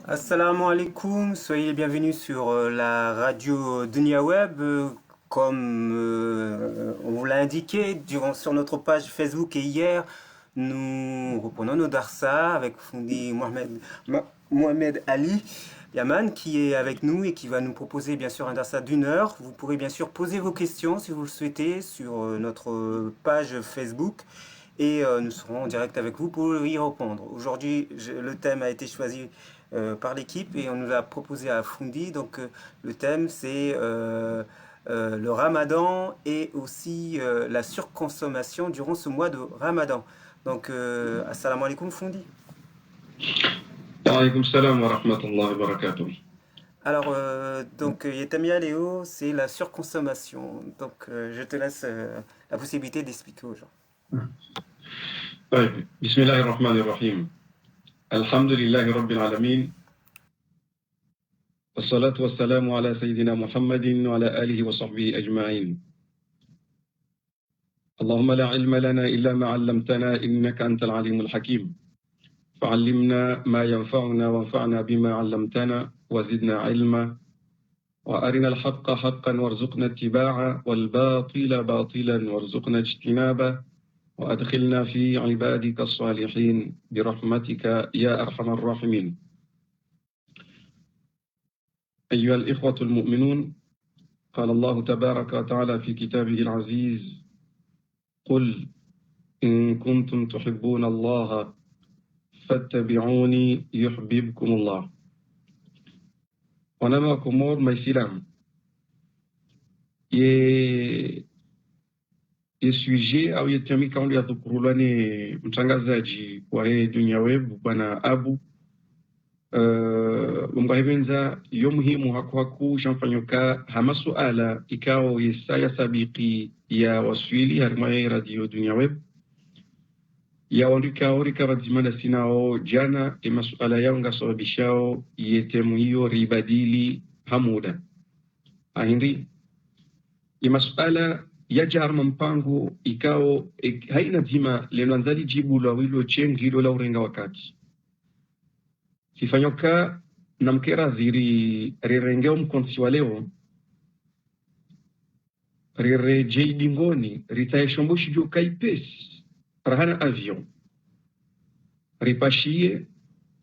Assalamu alaikum, soyez les bienvenus sur la radio Dunia Web. Comme on vous l'a indiqué sur notre page Facebook et hier, nous reprenons nos darsa avec Fundi Mohamed Ali Yaman qui est avec nous et qui va nous proposer bien sûr un darsa d'1 heure. Vous pourrez bien sûr poser vos questions si vous le souhaitez sur notre page Facebook et nous serons en direct avec vous pour y répondre. Aujourd'hui, le thème a été choisi par l'équipe et on nous a proposé à Fundi. Donc le thème c'est le Ramadan et aussi la surconsommation durant ce mois de Ramadan. Donc assalamu alaikum Fundi. Wa alaykoum salam wa rahmatullahi wa barakatuh. Alors donc Yetamia Léo, c'est la surconsommation. Donc je te laisse la possibilité d'expliquer aux gens. طيب بسم الله الرحمن الرحيم الحمد لله رب العالمين والصلاة والسلام على سيدنا محمد وعلى آله وصحبه أجمعين اللهم لا علم لنا إلا ما علمتنا إنك أنت العليم الحكيم فعلمنا ما ينفعنا وانفعنا بما علمتنا وزدنا علما وأرنا الحق حقا وارزقنا اتباعه والباطل باطلا وارزقنا اجتنابه وأدخلنا في عبادك الصالحين برحمتك يا أرحم الراحمين أيها الإخوة المؤمنون قال الله تبارك وتعالى في كتابه العزيز قل إن كنتم تحبون الله فاتبعوني يحببكم الله ونما كمور ميسيلام sujet au yetami kauli ya tukurulani mtangazaji wa Dunia Web bwana Abu mbahibenza yo muhimu haku shamfanyoka hamasuala ikao yesaya sabiki ya waswili harmaye radio Dunia Web ya wandika orika bazimana sinao jana masuala yao ngasababishao yetemu hiyo ribadili hamuda ahindi masuala yajar mpango ikao haina dhima lenanzali jibu la wilo chengilo la urenga wakati sifanyoka na mkera ziri rirengeo mkonsi wa leo rirejei bingoni ritaeshomboshi jo kaipesi rahana avion ripashie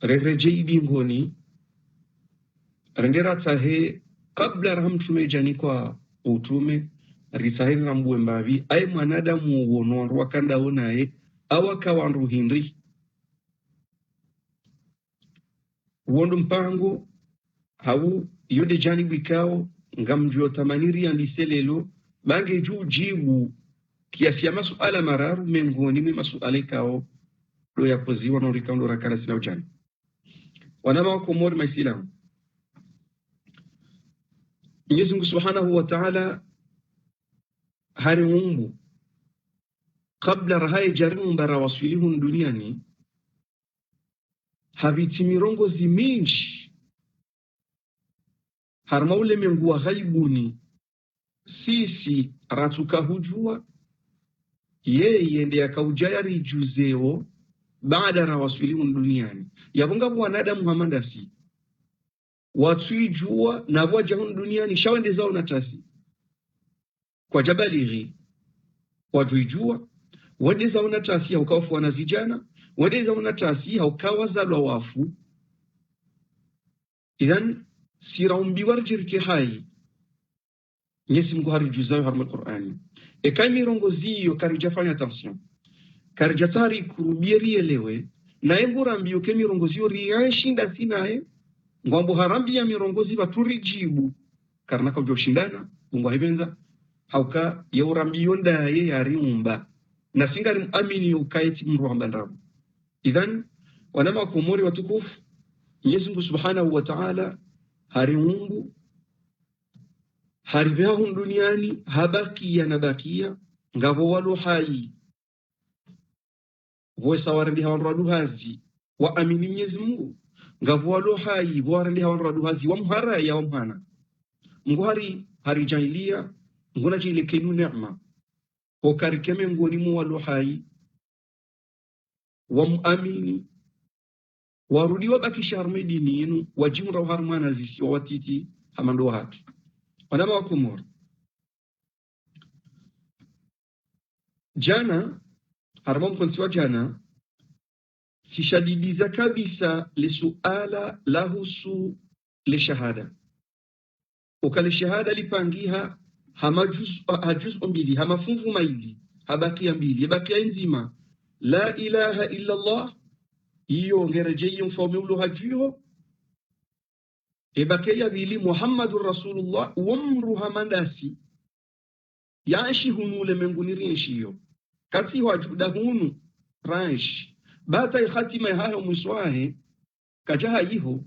rirejei bingoni rendera tahe kabla rahamtume jani kwa utume risahiri na mbuwe mbavi ay mwanadamu uono wakanda onae awaka wandu hindri uondo mpango hau yode jani bikao ngamjua tamaniri andiselelo bange juu jibu kiasi ya masuala mararu mengoni mwe masuala ikao lo ya poziwa na urikaundo rakara sina ujani wanama wako mori maisilamu Mwenyezi Mungu Subhanahu wa Ta'ala hari Mungu kabla rahai jarimu mbara waswilihun duniani haviti mirongozi mingi harmaule mengu wa ghaibuni sisi ratuka hujua yeye ndiye akaujayari juzeo baada ra waswilihun duniani yabunga wanadamu hamandasi watuijua na wajahun duniani shawende zao natasi kwa jabaliri watuijua wadeza unatasi haukawafu wanazijana wadeza unatasi haukawazalwa wafu idhan siraumbi warjirki hai Mwenyezi Mungu harijuzayo harma Qur'ani Kai mirongozi hiyo karijafanya attention. Karijatari kurubieri elewe na embura mbio ke mirongozi hiyo riashinda sinae ngwambo harambi ya mirongozi baturijibu karena kwa joshindana mungu hibenza hauka ya urambiyo ndaye yariumba na singari amini ukaiti mruhamba ndabu. Idhan wanama kumori watukufu Mwenyezi Mungu Subhanahu wa Ta'ala hariumbu haribehu duniani habakia na bakia ngavo walu hai voisa warandi hawanradu hazi wa amini Mwenyezi Mungu ngavo walu hai warandi hawanradu hazi wa mhara ya wa mhana Mungu hari jailia ngona jile kenu neema kwa karikeme ngoni mu walu hai wa muamini warudi wabakisha armedini yenu wajimra harmana zisi watiti hamando haki wanama wakumor jana harmam konsiwa jana sishadidiza kabisa le suala lahusu le shahada ukale shahada lipangiha hajuz mbili hamafungu maili habakia mbili habakia nzima la ilaha illa Allah iyo ngereje mfaume ulo hajiho ebakeya bili Muhammadur Rasulullah wamru hamandasi yaishi hunule menguni rinshiyo kati wajuda hunu ransh bata khatima hayo muswahe kajaha yiho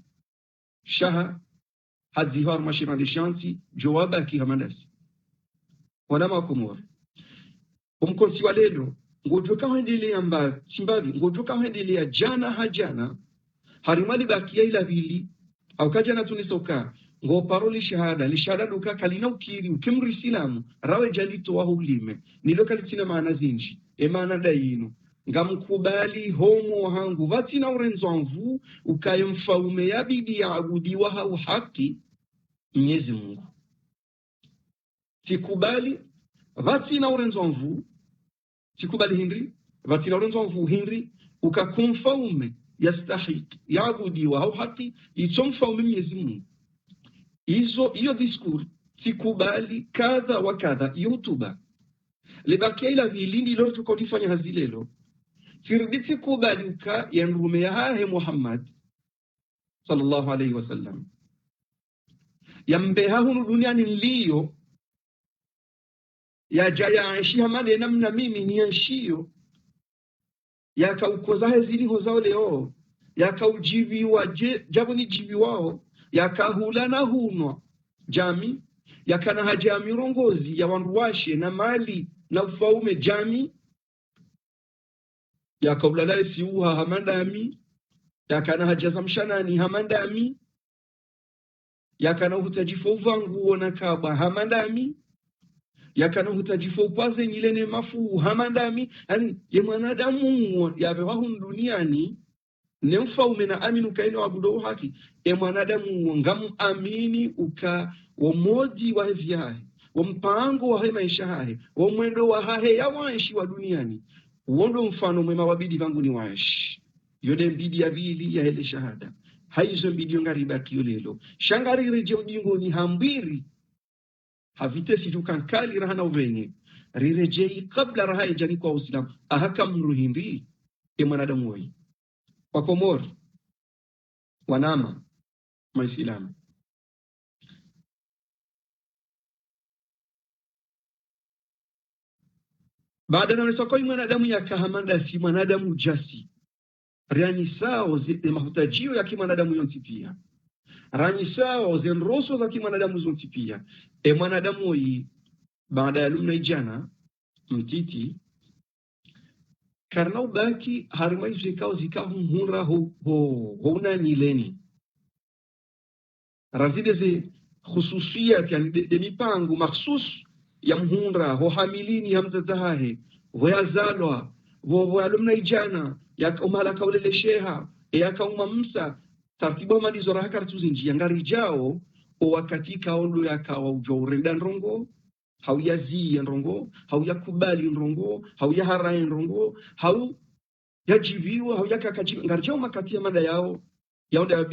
shaha hadhihar mashina lishanti jawaba ki hamandasi wanama kumur umkonsi walelo ngojoka hendelea mba chimbavi ngojoka hendelea jana hajana harimali bakia ila vili au kajana tunisoka ngo paroli shahada li shahada duka kalina ukiri ukimri silamu rawe jalito wa hulime niloka litina maana zinji maana dainu ngamkubali homo hangu vatina urenzonvu ukayemfaume yabidi yaabudiwa hau haki Mwenyezi Mungu sikubali vatina urenzonvu sikubali hindri vatina urenzonvu hindri ukakumfaume yastahiki yaabudiwa hau haki itomfaume Mwenyezi Mungu iyo diskur sikubali kadha wa kadha youtube libakia ila vilindi lolo tukodifanya hazilelo firditi kubali uka yanrume ya hahe Muhammad sallallahu alayhi wasallam yambeha hunu duniani niliyo ya jaya aishi hamade namna mimi ni yanshiyo yaka ukozahe ziliho zao leo yaka ujiviwa jabu ni jiviwao yaka hulana hunwa jami yaka na haja mirongozi ya wanruwashe na mali na ufaume jami yaka ulalale siuha hamandami yaka na haja zamshanani hamandami yaka na hutajifu uvangu na kaba hamandami yaka na hutajifu upaze nyilene mafu hamandami yani ye mwanadamu ya bewahu duniani ne mfaume na aminu kaino wabudo haki mwanadamu ngamu amini uka wamodi wa hiviahe wampango wa maisha hahe wamwendo wa hahe ya waishi wa duniani uondo mfano mwema wabidi vangu ni waishi yode mbidi ya vili ya hele shahada haizo mbidi yongariba kiolelo shangari reje ujingo ni hambiri havite sijukankali rahana uvenye rirejei kabla raha ijani kwa usilamu ahaka mruhimbi mwanadamu wai wakomori wanama maisilamu baada na nesokoi mwanadamu ya kahamanda si mwanadamu jasi rani sao ze mahutajio ya kimwanadamu yontipia rani sao ze nroso za kimwanadamu zontipia mwanadamu yi baada ya lumna ijana mtiti karna ubaki harimai zikao zikahumhura huna nileni razide ze khususiyat yani de mipango makhsus ya mhunra ho hamilini hamzatahe ho yazalwa ho alumna ijana ya umala kaulele sheha ya kauma msa tartibu malizo rahaka tuzinji yangari jao o wakati kaondo ya kawa ujorenda ndrongo hau yazi ndrongo hau yakubali ndrongo hau yaharai ndrongo hau yajiviwa hau yakakaji ngarjao makati ya mada yao yaoda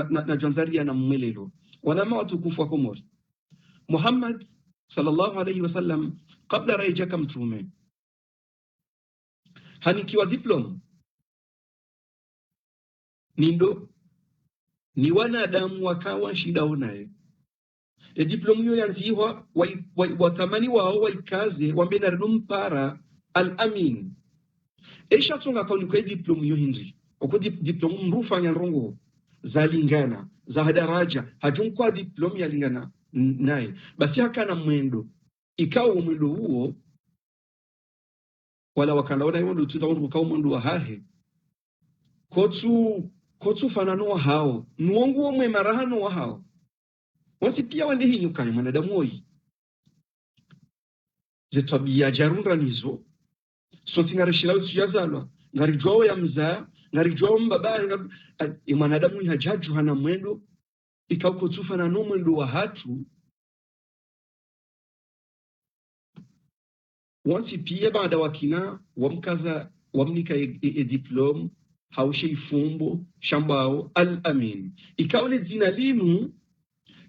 na janzaria na mmelelo wanama watukufu wa Komori Muhammad sallallahu alayhi wasallam kabla raija kamtume hanikiwa diploma nindo ni wanadamu wakawa shida unaye diploma hiyo yanziwa watamani wao waikaze wambe na mpara al-amin esha tunga kwa ni diploma hiyo hindi uko diploma mrufanya rongo za lingana za daraja hajunkwa diploma ya lingana naye basi hakana mwendo ikawa mwendo huo wala wakanaona hiyo ndio tutaona kwa mwendo wa hahe kotu fanano hao nuongo wa mwemarahano wa hao wasi pia wande hinyukanye mwanadamu hoi zetabia jarunda nizo soti ngarishila usiyazalwa ngarijwao ya mzaa ngarijwao mbaba mwanadamu hajaju hana mwendo ikauko tufanano mwendo wa hatu wasi pia baada wakina wamkaza wamnika diploma haushe ifumbo shambao al-amin ikaole zina linu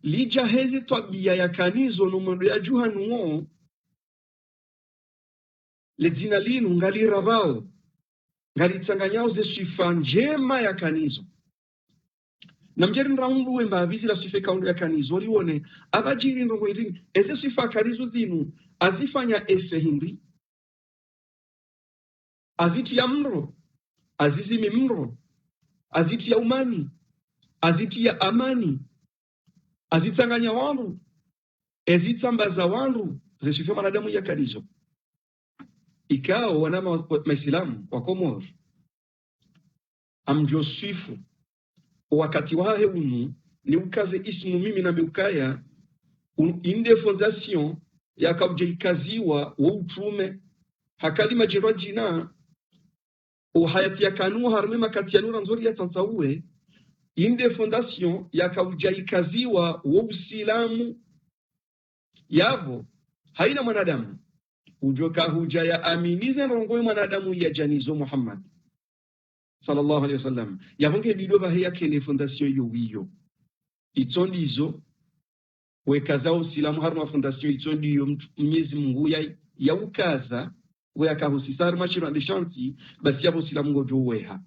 lija hezi tabia ya kanizo no mwendo ya juhanuo le zina linu ngali rabao ngali tsanganyao ze sifa njema ya kanizo na mjeri nraundu wemba avizi la sifa kaundo ya kanizo walione abajiri ndongo irini eze sifa kanizo zinu azifanya ese hindi aziti ya mro azizi mimro aziti ya umani aziti ya amani azitanganya wandu ezitambaza wandu zesifia manadamu ya kanizo ikao wanama maislamu wa Komoro amjosifu wakati wahe unu ni ukaze ismu mimi na meukaya inde fondation ya kabje ikaziwa wa utume hakalima jirwa jina hayati ya kanu harme makati ya nura nzuri ya tantaue inde fondation ya kabje ikaziwa wa usilamu yavo haina mwanadamu ujoka huja ya aminize rongoe mwanadamu ya janizo Muhammad sallallahu alaihi wasallam yavonge bidoba haya kene fondation yo wiyo itondizo wekaza usilamu harma fondation itondiyo Mwenyezi Mungu ya ukaza we akahusisar machiro ndishanti basi yabo usilamu ngojo weha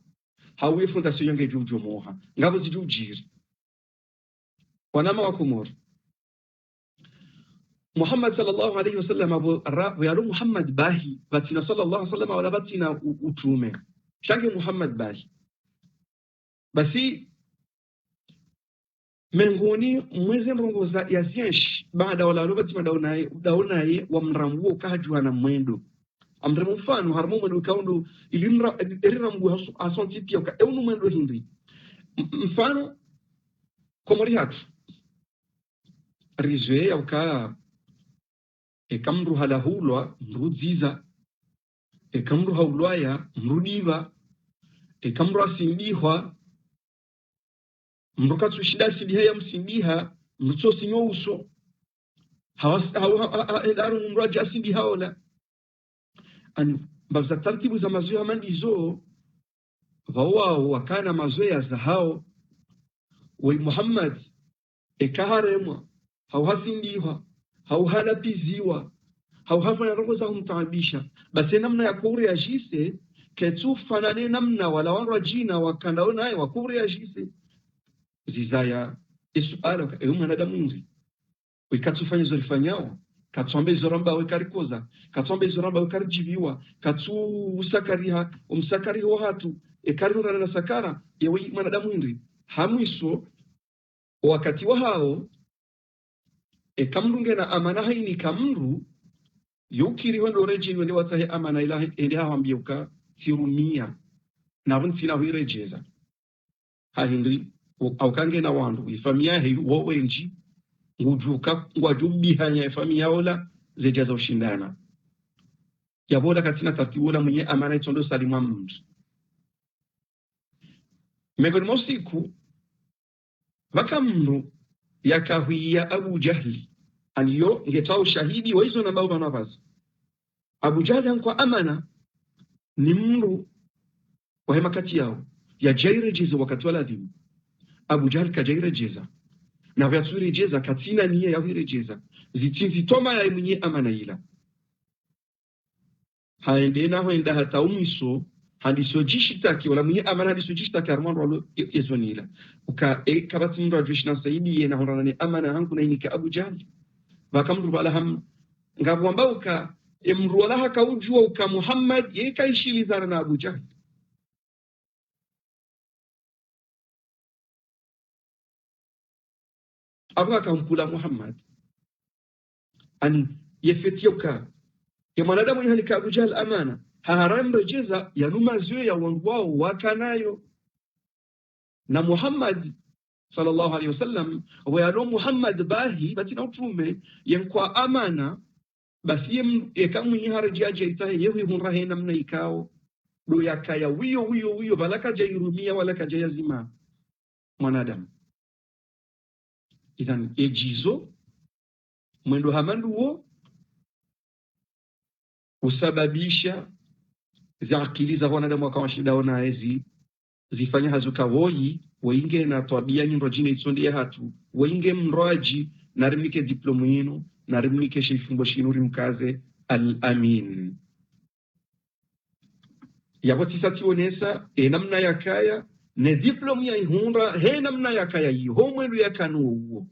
hawe fondation yange jojo moha ngabo zijujiri wanama wa Komoro Muhammad sallallahu alayhi wasallam abu yalo Muhammad bahi batina sallallahu alayhi wasallam wala batina utume shange Muhammad bahi basi mengoni mwezi mrongoza ya ziensh baada wala ro batima daunaye wa mrambuo kahajua na mwendo amremu mfano harmo mwendo kaundo ilimra erirambu asonti pia ka eunu mwendo hindi mfano komori hatu rizwe ya uka ekamru halahulwa mrudziza ekamru haulwaya mrudiva ekamru asindihwa mrukatsu shida sidiha ya msindiha mrutso sinyo uso edaru mraja asindiha ola baza tartibu za mazoea mandizo vawao wakana mazoea za hao wa Muhammad ekaharemwa hauhasindihwa hauhalapiziwa hauhafanya roho za humtaabisha basi namna ya kureagise ketufanane namna wala wanwa jina wakandaona naye wakureagise zizaya isuala mwanadamu nzi wikatufanya zolifanyao katsombe zoramba wekarikoza katsombe zoramba wekarijiviwa katsu usakariha umsakariho hatu ekarura na sakara yewe mwanadamu nzi hamwiso wakati wa hao ekamrunge na amana haini kamru yukiri hondo rejini wende watahe amana ilahe ende hawa mbiuka sirumia na wuntina huirejeza hahindri au kange na wandu ifamia hei wawenji ngujuka ngwajubi hanya ifamia ola zejaza ushindana yabola katina tatiwola mwenye amana itondo salimwa mtu megoni mosiku waka mnu yakahuia Abu Jahli aliyo ngetao shahidi wa hizo nambao wanavazi Abu Jahli kwa amana ni mnu wa hema kati yao ya jairejeza wakati wala dhimu Abu Jahli kajairejeza na vyatsurejeza katina niye ya virejeza zitinzi toma ya mwenye amana ila haendena hoenda hata umiso hadiso jishitaki wala mwenye amana hadiso jishitaki armando walo yezonila uka kabati ndo ajishina saidi yena horana ni amana hangu na inika Abu Jahl bakamru bala ham ngabwamba uka emru wala haka ujua uka Muhammad yeka ishilizana na Abu Jahl abaka mpula Muhammad ani yefetioka ya mwanadamu yahalika Abu Jahl amana haharam rejeza ya numazio ya wangu wao wakanayo na Muhammad sallallahu alaihi wasallam wa Muhammad bahi batina utume yankwa amana basi yekamu yiharjaje itahe yehu hunrahe namna ikao do yakaya wiyo balaka jairumia wala kajayazima mwanadamu idhan ejizo mwendo hamanduo usababisha za akili za wanadamu wakawa shida na hizi zifanya hazuka woi wainge na tabia nyimbo jina itsondia hatu wainge mroaji na rimike diplomu yenu na rimike shifumbo shinuri mkaze al-amin yabo tisati onesa namna yakaya ne diplomu ya ihunda namna yakaya hiyo homwelu yakanu huo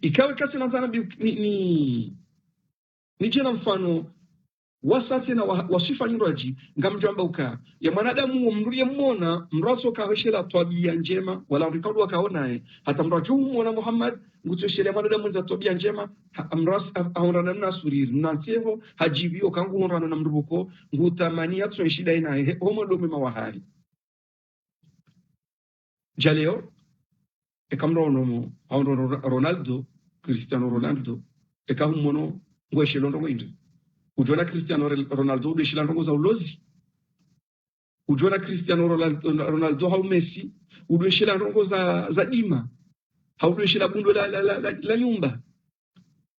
ikawe kasi na zana ni jena mfano wasati na wasifa nyingi ngamjamba uka ya mwanadamu mruye mmona mraso kaheshela tabia njema wala rikadu wakaona hata mraju mmona Muhammad ngutoshele mwanadamu za tabia njema mras ahorana na suriri nanteho hajibio kangu horana na mrubuko ngutamania tso shida ina homo ndo mema wa hali jaleo ekamro no Ronaldo Cristiano Ronaldo ekahumono ngweshelo ndo ngwindi ujona Cristiano Ronaldo udeshila ndongo za ulozi ujona Cristiano Ronaldo hau Messi udeshila ndongo za dima haudeshila bundo la nyumba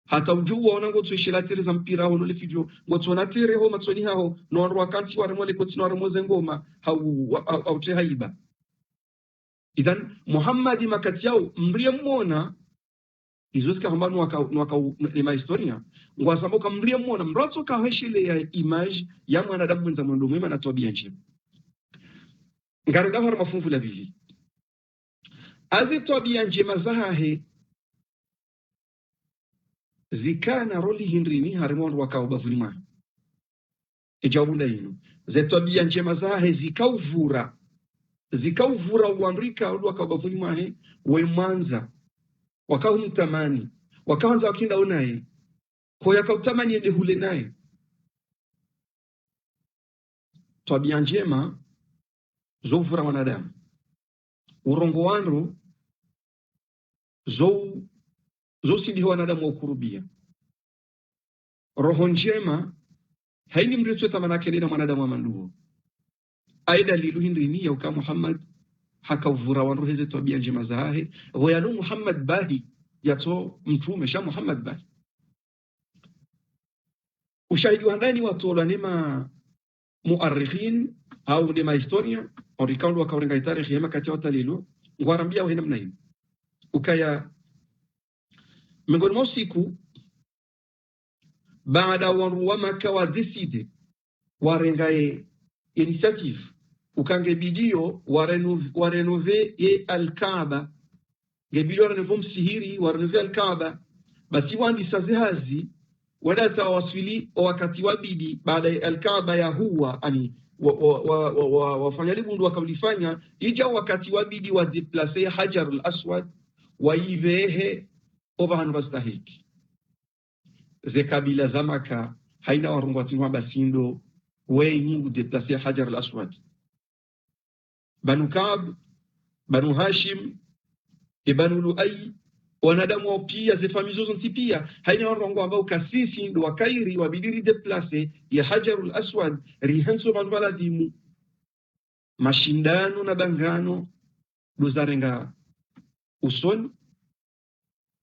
hata ujua ona ngotueshila tere za mpira hono le video ngotona tere ho matsoni hao no ndo wakanti wa remole kotino remoze ngoma au te haiba idhan Muhammad makati yao mrie muona izosika hambano waka ni historia ngwasamba kamria muona mratso kaheshile ya image ya mwanadamu mwenza mwendo mwema na tabia njema ngaruda har mafunfu la bibi azi tabia njema zahe zikana roli hindrini harimondo wakao bavulima ejawunda hino ze tabia njema zahe zikauvura uandrika wakao bavulima he wemanza wakao mtamani wakaanza wakinda unaye kwa yakautamani ende hule naye tabia njema zovura wanadamu urongo wangu zo sidi wanadamu wakurubia roho njema haini mritu tamanake na mwanadamu wa manduo aida lilu hindrini ya uka Muhammad hakauvura wangu heze tabia njema zahe wayanu Muhammad bahi yato mtume sha Muhammad bahi ushahidi wa ndani watola nema muarrikhin au nema historia orikaundo wakaorenga tarikhi yema kati wata lilo ngwarambia wahina mna hivi ukaya miongoni mwa siku baada wa Maka wa decide warengae initiative ukange bidio warenove ye al-Kaaba gebidio warenove msihiri warenove al-Kaaba basi wandi sazihazi wada tawasili wakati wabidi baada ya al-Kaaba ya huwa ani wafanya libundu wakalifanya ija wakati wabidi wa deplace Hajar al-Aswad waivehe obahanu bastahiki ze kabila za Maka haina warungu watinwa basindo wenyi deplace Hajar al-Aswad Banu Kaab Banu Hashim Banu Luay wanadamu wao pia ze familia zote pia haina warongo ambao kasisi ndo wakairi wabidiri deplace ya Hajarul Aswad rihanso banwaladimu mashindano na bangano dozarenga usoni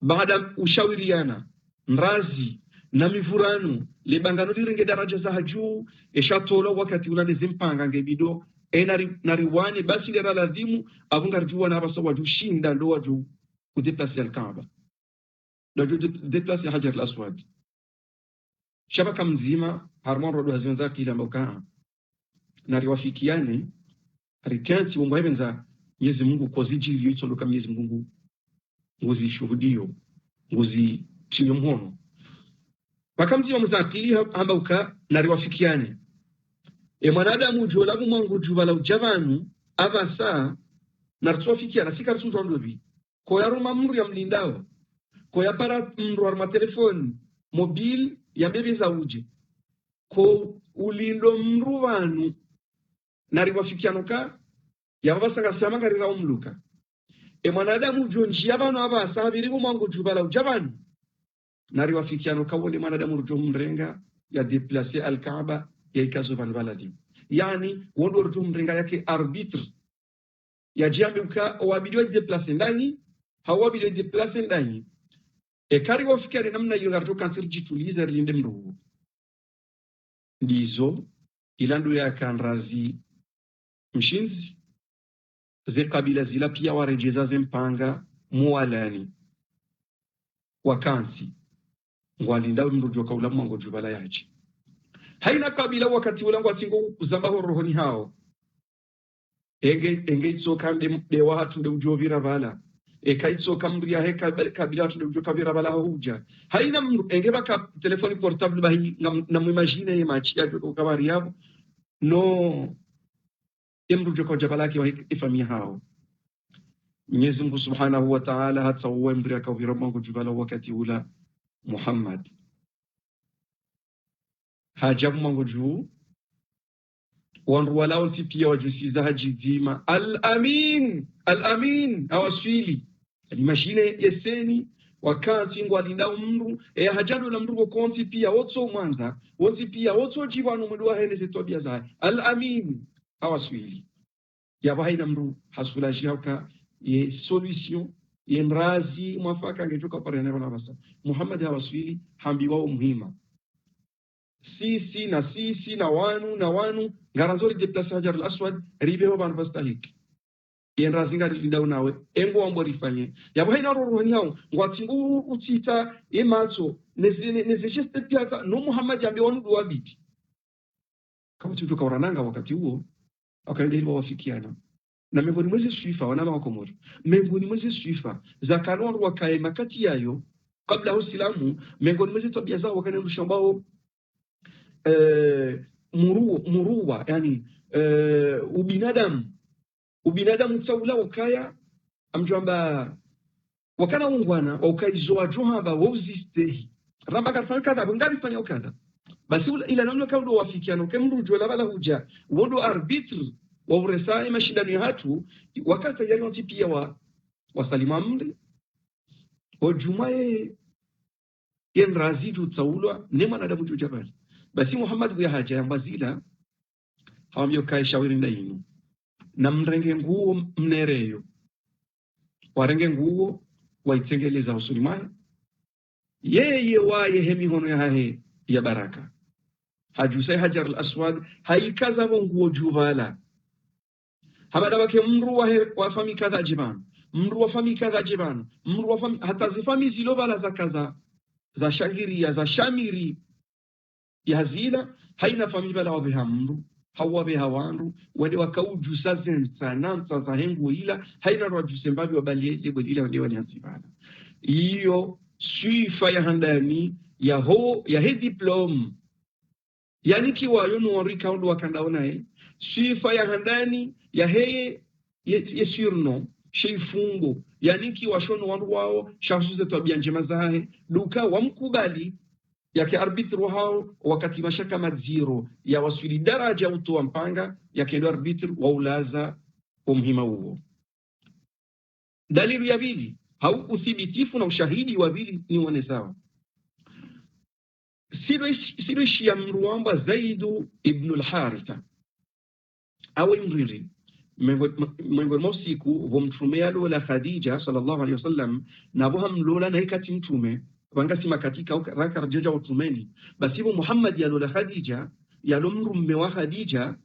baada ushawiriana mrazi na mivurano le bangano direnge daraja za juu eshatola wakati unalezimpanga ngebido nariwani basi le lazima avunga rjuwa na baso wajushinda ndo waju kudeplace al-Kaaba. Donc déplacer Hajar al-Aswad. shabaka mzima harmon rodo hazionza kila mboka na riwafikiane rikanti umwebenza Mwenyezi Mungu koziji yitsodoka Mwenyezi Mungu ngozi shuhudio ngozi tinyomono bakamzi muzakili ambauka na riwafikiane mwanadamu jola mwangu jubala ujavanu avasa na rtsofikiana sika rtsunzo ndobi ko yaruma mru ya mlindao ko yapara mru arma telefoni mobile ya bebe za uje ko ulindo mru vanu na riwafikiano ka yavasanga sama karira umluka mwanadamu jonjia vanu avasa abirigo mwangu jubala ujavanu na riwafikiano ka wole mwanadamu rujo mrenga ya déplacer al-Kaaba ya ikazo van baladi yani wondo rujo mrenga yake arbitre ya jambi uka wabidiwa déplacer ndani hawabidiwa déplacer ndani kari wafikari namna hiyo garto kansir jituliza linde mrugo ndizo ilandu ya kanrazi mshinzi ze kabila zila pia warejeza zempanga mualani wakansi ngwalinda mrujo kaula mwango jubala yachi haina kabila wakati ulangu atingo uzambaho rohoni hao enge itsoka de watu de ujovira bala kaitsoka mbria heka kabila watu de ujovira bala huja haina enge baka telefoni portable bahi na muimagine ye machi ya kabari yabo no mrujo kwa jabala yake wa ifamia hao Mwenyezi Mungu Subhanahu wa Ta'ala hata uembria kavira mwango jubala wakati ula Muhammad hajabu mwango juu wanru walao pia wajusiza hajizima al-amin awasfili mashine yeseni wakati ngwalinda mru hajado na mru konti pia wotso mwanza wotsi pia wotso jibanu mudwa hene zetobia za al-amin awasfili ya baina mru hasulaji hauka ye solution ye mrazi mwafaka ngetoka pale na basa Muhammad awasfili hambi wao muhima sisi na wanu ngarazori déplacer Hajar al-Aswad ribeho ban fastahik yen razinga linda unawe engo ambo rifanye yabo haina rohoni hao ngwatingu utita ematso nezesheste pia no Muhammad ambe wanu duabiti kama tutoka urananga wakati huo akaendelea wafikiana na miongoni mwezi swifa wanama wakomori miongoni mwezi swifa zakalon wakae makati yayo kabla uislamu miongoni mwezi tabia zao wakanerusha ambao muruwa yani ubinadamu tsaula ukaya amjamba wakana ungwana ukaizoa johaba wauzistehi ramba kafanya kadha ngari fanya ukadha basi ila namna kaudo wafikiano kemrujo la bala huja wodo arbitre wa uresai mashindano ya hatu wakati yale pia wa salima mri wa jumae yen razidu tsaulwa nema na damu jabali basi Muhammad ya haja ya mbazila hawamyo kai shawiri ndainu na mrenge nguo mnereyo warenge nguo waitengeleza usulimani yeye waye hemi hono ya hahe ya baraka hajusai Hajar al-Aswad haikaza nguo juvala hamada wake mru wa fami kadha jibanu mru wa fami kadha jibanu mru wa fami hata zifami zilovala za kaza za shagiria za shamiri yazila haina familia la wabeha mru hawabeha wandu wale wakauju sanansa za hengu ila haina wajusembabi wabalie lebo ila wale walianzibana iyo sifa ya handani ya he diplom yani kiwa yonu warika undu wakandaona sifa ya handani ya he surno sheifungo yani kiwa shono wandu wao shasuze tabia njema zahe duka wamkubali yake arbitru hao wakati mashaka maziro ya wasili daraja uto wa mpanga yake ndo arbitru wa ulaza umhima huo dalili ya pili hau uthibitifu na ushahidi wa pili ni wane sawa siroishi ya mruamba Zaidu ibn al-Haritha awe mriri miongoni mwa siku vomtumea lola Khadija sallallahu alaihi wasallam na voha mlola na hikati mtume wangasi makatika raka rajaja utumeni basi hivyo Muhammad ya lola Khadija ya lomru mme wa Khadija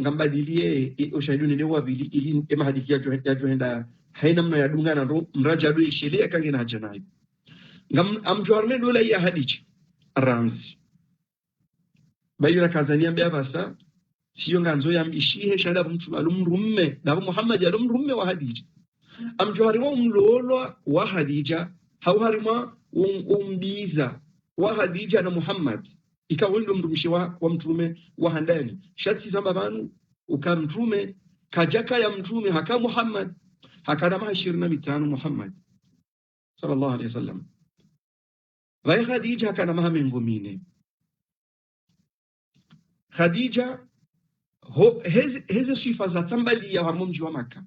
ngambadilie ushahidi ni wabili ili ema hadithi ya johenda haina mna ya dunga na mraja adu ishilia kange na hajanayi ngam amjorne dola ya Hadija ranzi bayira kazania mbya basa siyo nganzo yambishihe shanda mtu alumrumme na Muhammad alumrumme wa Hadija amjori wa mlolo wa Hadija hauharima umbiza wa Hadija na Muhammad ikawendo mtumishi wa mtume wa handani shati zamba banu ukamtume kajaka ya mtume haka Muhammad hakana 25 Muhammad sallallahu alaihi wasallam wa Hadija kana mahamengo mine Khadija heze sifa za tambali ya mji wa Maka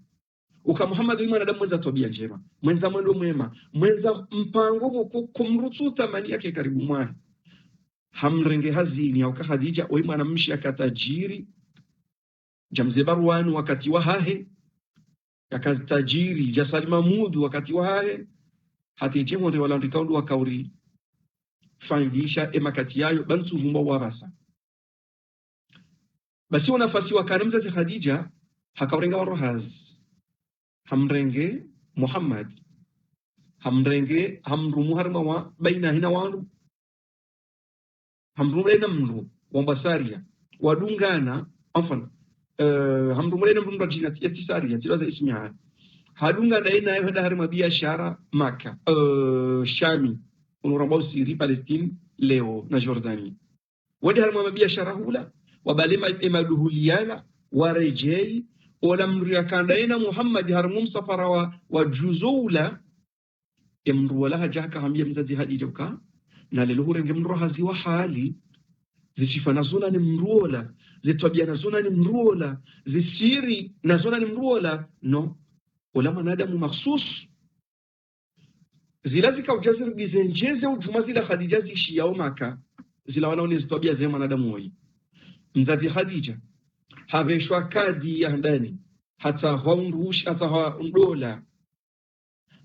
uka Muhammad ni mwanadamu mwenza tabia njema mwenza mwendo mwema mwenza mpango kumrutu tamani yake karibu mwana hamrenge hazini au Khadija oi mwanamshi akatajiri jamze Barwan wakati wa hahe akatajiri jasali Mamudu wakati wa hahe hatije wale walandika ndo wakauri fangisha emakati yayo bantu vumba warasa basi nafasi wakanamza za Khadija hakaurenga warohaz hamrenge Muhammad hamrenge hamrumu harma wa baina hina wandu hamrumulena mndu wambasaria wadungana afan hamrumulena mndu jina tisaria tilaza ismiha hadungana ina hada harma biashara Maka Shami unurambao Siri Palestine leo na Jordani wadi harma biashara hula wabalima emaduhuliana warejei wala mriakandaina Muhammad harmum safara wa juzula emru wala hajaka hambia mzazi Hadija uka na lelo hurenge mru hazi wa hali zisifa na zona ni mruola zitwabia na zona ni mruola zisiri na zona ni mruola no wala manadamu maksus zilazika ujazir bizenjeze ujuma zila Khadija zishia au Maka zila wanaone zitwabia zema manadamu woi mzazi Khadija haveshwa kadi ya ndani hata honrush hata ndola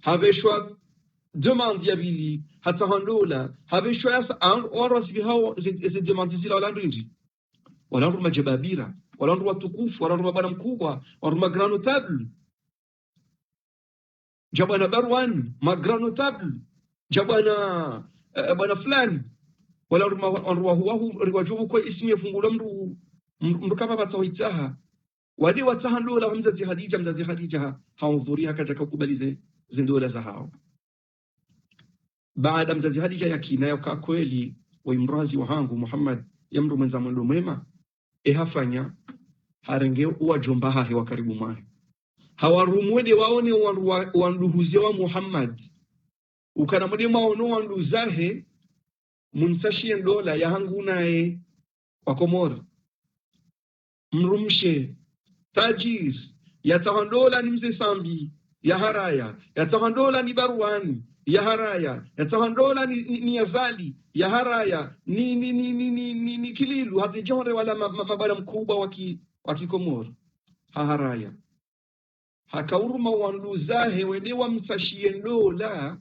haveshwa demande ya bili hata hondola haveshwa yasa oros bihao ze demande zila wala ndinji wala ndo majababira wala ndo watukufu wala ndo bwana mkubwa wala ndo grand notable jabana Barwan grand notable jabana bwana fulani wala ndo huwa riwajubu kwa ismi yafungula mru kama batawaitaha wadi wataha ndola mzazi Khadija haudhuria katika kubalize zindola za hao baada mzazi Khadija yakina yoka kweli wa imrazi wa hangu Muhammad yamru mwenza mwendo mwema hafanya harenge uwajomba hahe wa karibu mwahe hawarumwede waone wanduhuze wa Muhammad ukana mwede maono wanduzahe munsashie ndola ya hangu nae wakomori mrumshe tajir yatahandola ni mze Sambi ya haraya yatahandola ni Barwani ya haraya yatahandola ni Yazali ya haraya ni Kililu hatijore wala mabara mkubwa waki Komoro haraya hakauruma wanduzahe wede wa msashie ndola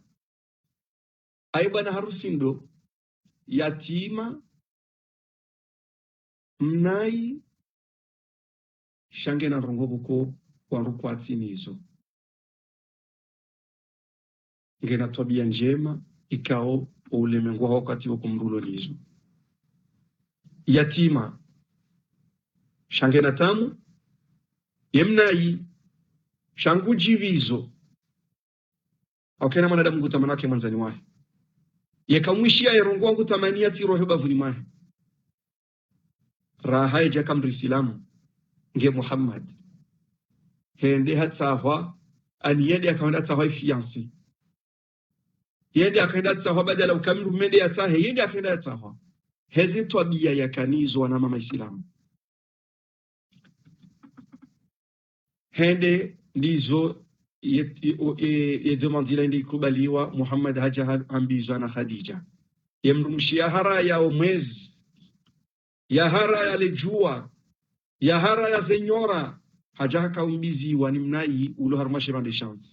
aibana harusindo yatima mnai shange na rongobuko warukwa tsinizo ngena tabia njema ikao ulemengu wakati wa kumrulo lizo yatima shange na tamu yemnai shangu jivizo okena mwanadamu gutamanake mwanzani wahe yekamwishia yerongo wangu tamania tirohe bavuni mahe raha ya kamri Islamu nge Muhammad hende hatsawa ani yende akaenda tsawa fiancé yende akaenda tsawa badala ukamru mende ya sahe yende akaenda tsawa hezi tabia ya kanizo na mama Islamu hende ndizo ye demandila ndi kubaliwa Muhammad haja ambiza na Khadija yemrumshia haraya o mwezi ya haraya lejua ya haraya zenyora haja kaumbizi wa nimnai ulo harmashira de chance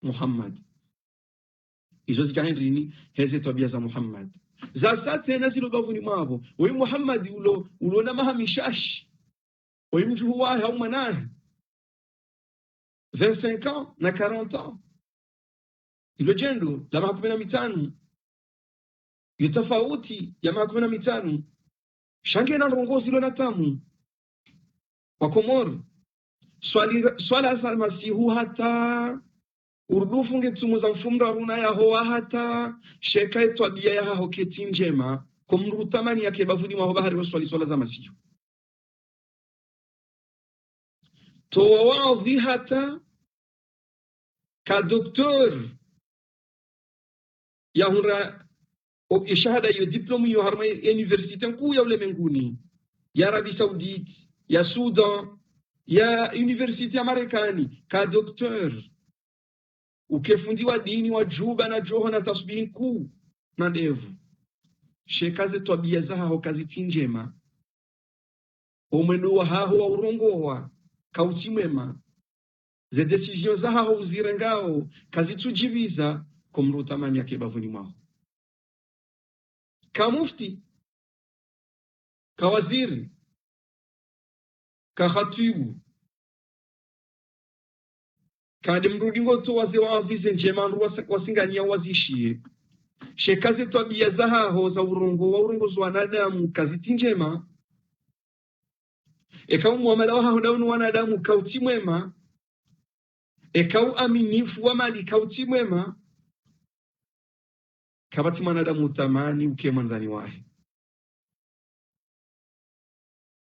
Muhammad izo zikahendrini heze tabia za Muhammad za sasa na zilo bavuni mwabo we Muhammad ulo na mahamishash we mtu huwa haumanahi 25 ans na 40 ans ilo jendo la miaka 15 ni tofauti ya miaka 15 shange na rongozi lo natamu wa Komoro swala sa masihu hata urdufu ngetsumu za mfumra runa ya hoa hata sheka etwabia ya hoketi njema kumrutamani yake bavuni mwa bahari wa swala za masihu to wazi hata ka doktor ya hura o shahada yo diplome yo harma university nkuu ya ulimwenguni ya Arabia Saudite ya Sudan ya university ya Marekani ka doktor ukefundiwa dini wa juba na joho na tasbihi kuu na ndevu shekaze tabia za hao kazi tinjema omwendo wa hao wa urongowa kauti mwema ze decision za hao uzirengao kazi tujiviza kumrutamani yake bavuni mwao ka mufti ka waziri ka khatibu kadi mrudi ngoto waze wavize njema wasingania wazishie shekaze tabia za hao za urongozi wa wanadamu kazi tinjema ekau muamala wa hao daunu wanadamu kauti mwema ekau aminifu wa mali kauti mwema kabati mwanadamu utamani uke mwanzani wahe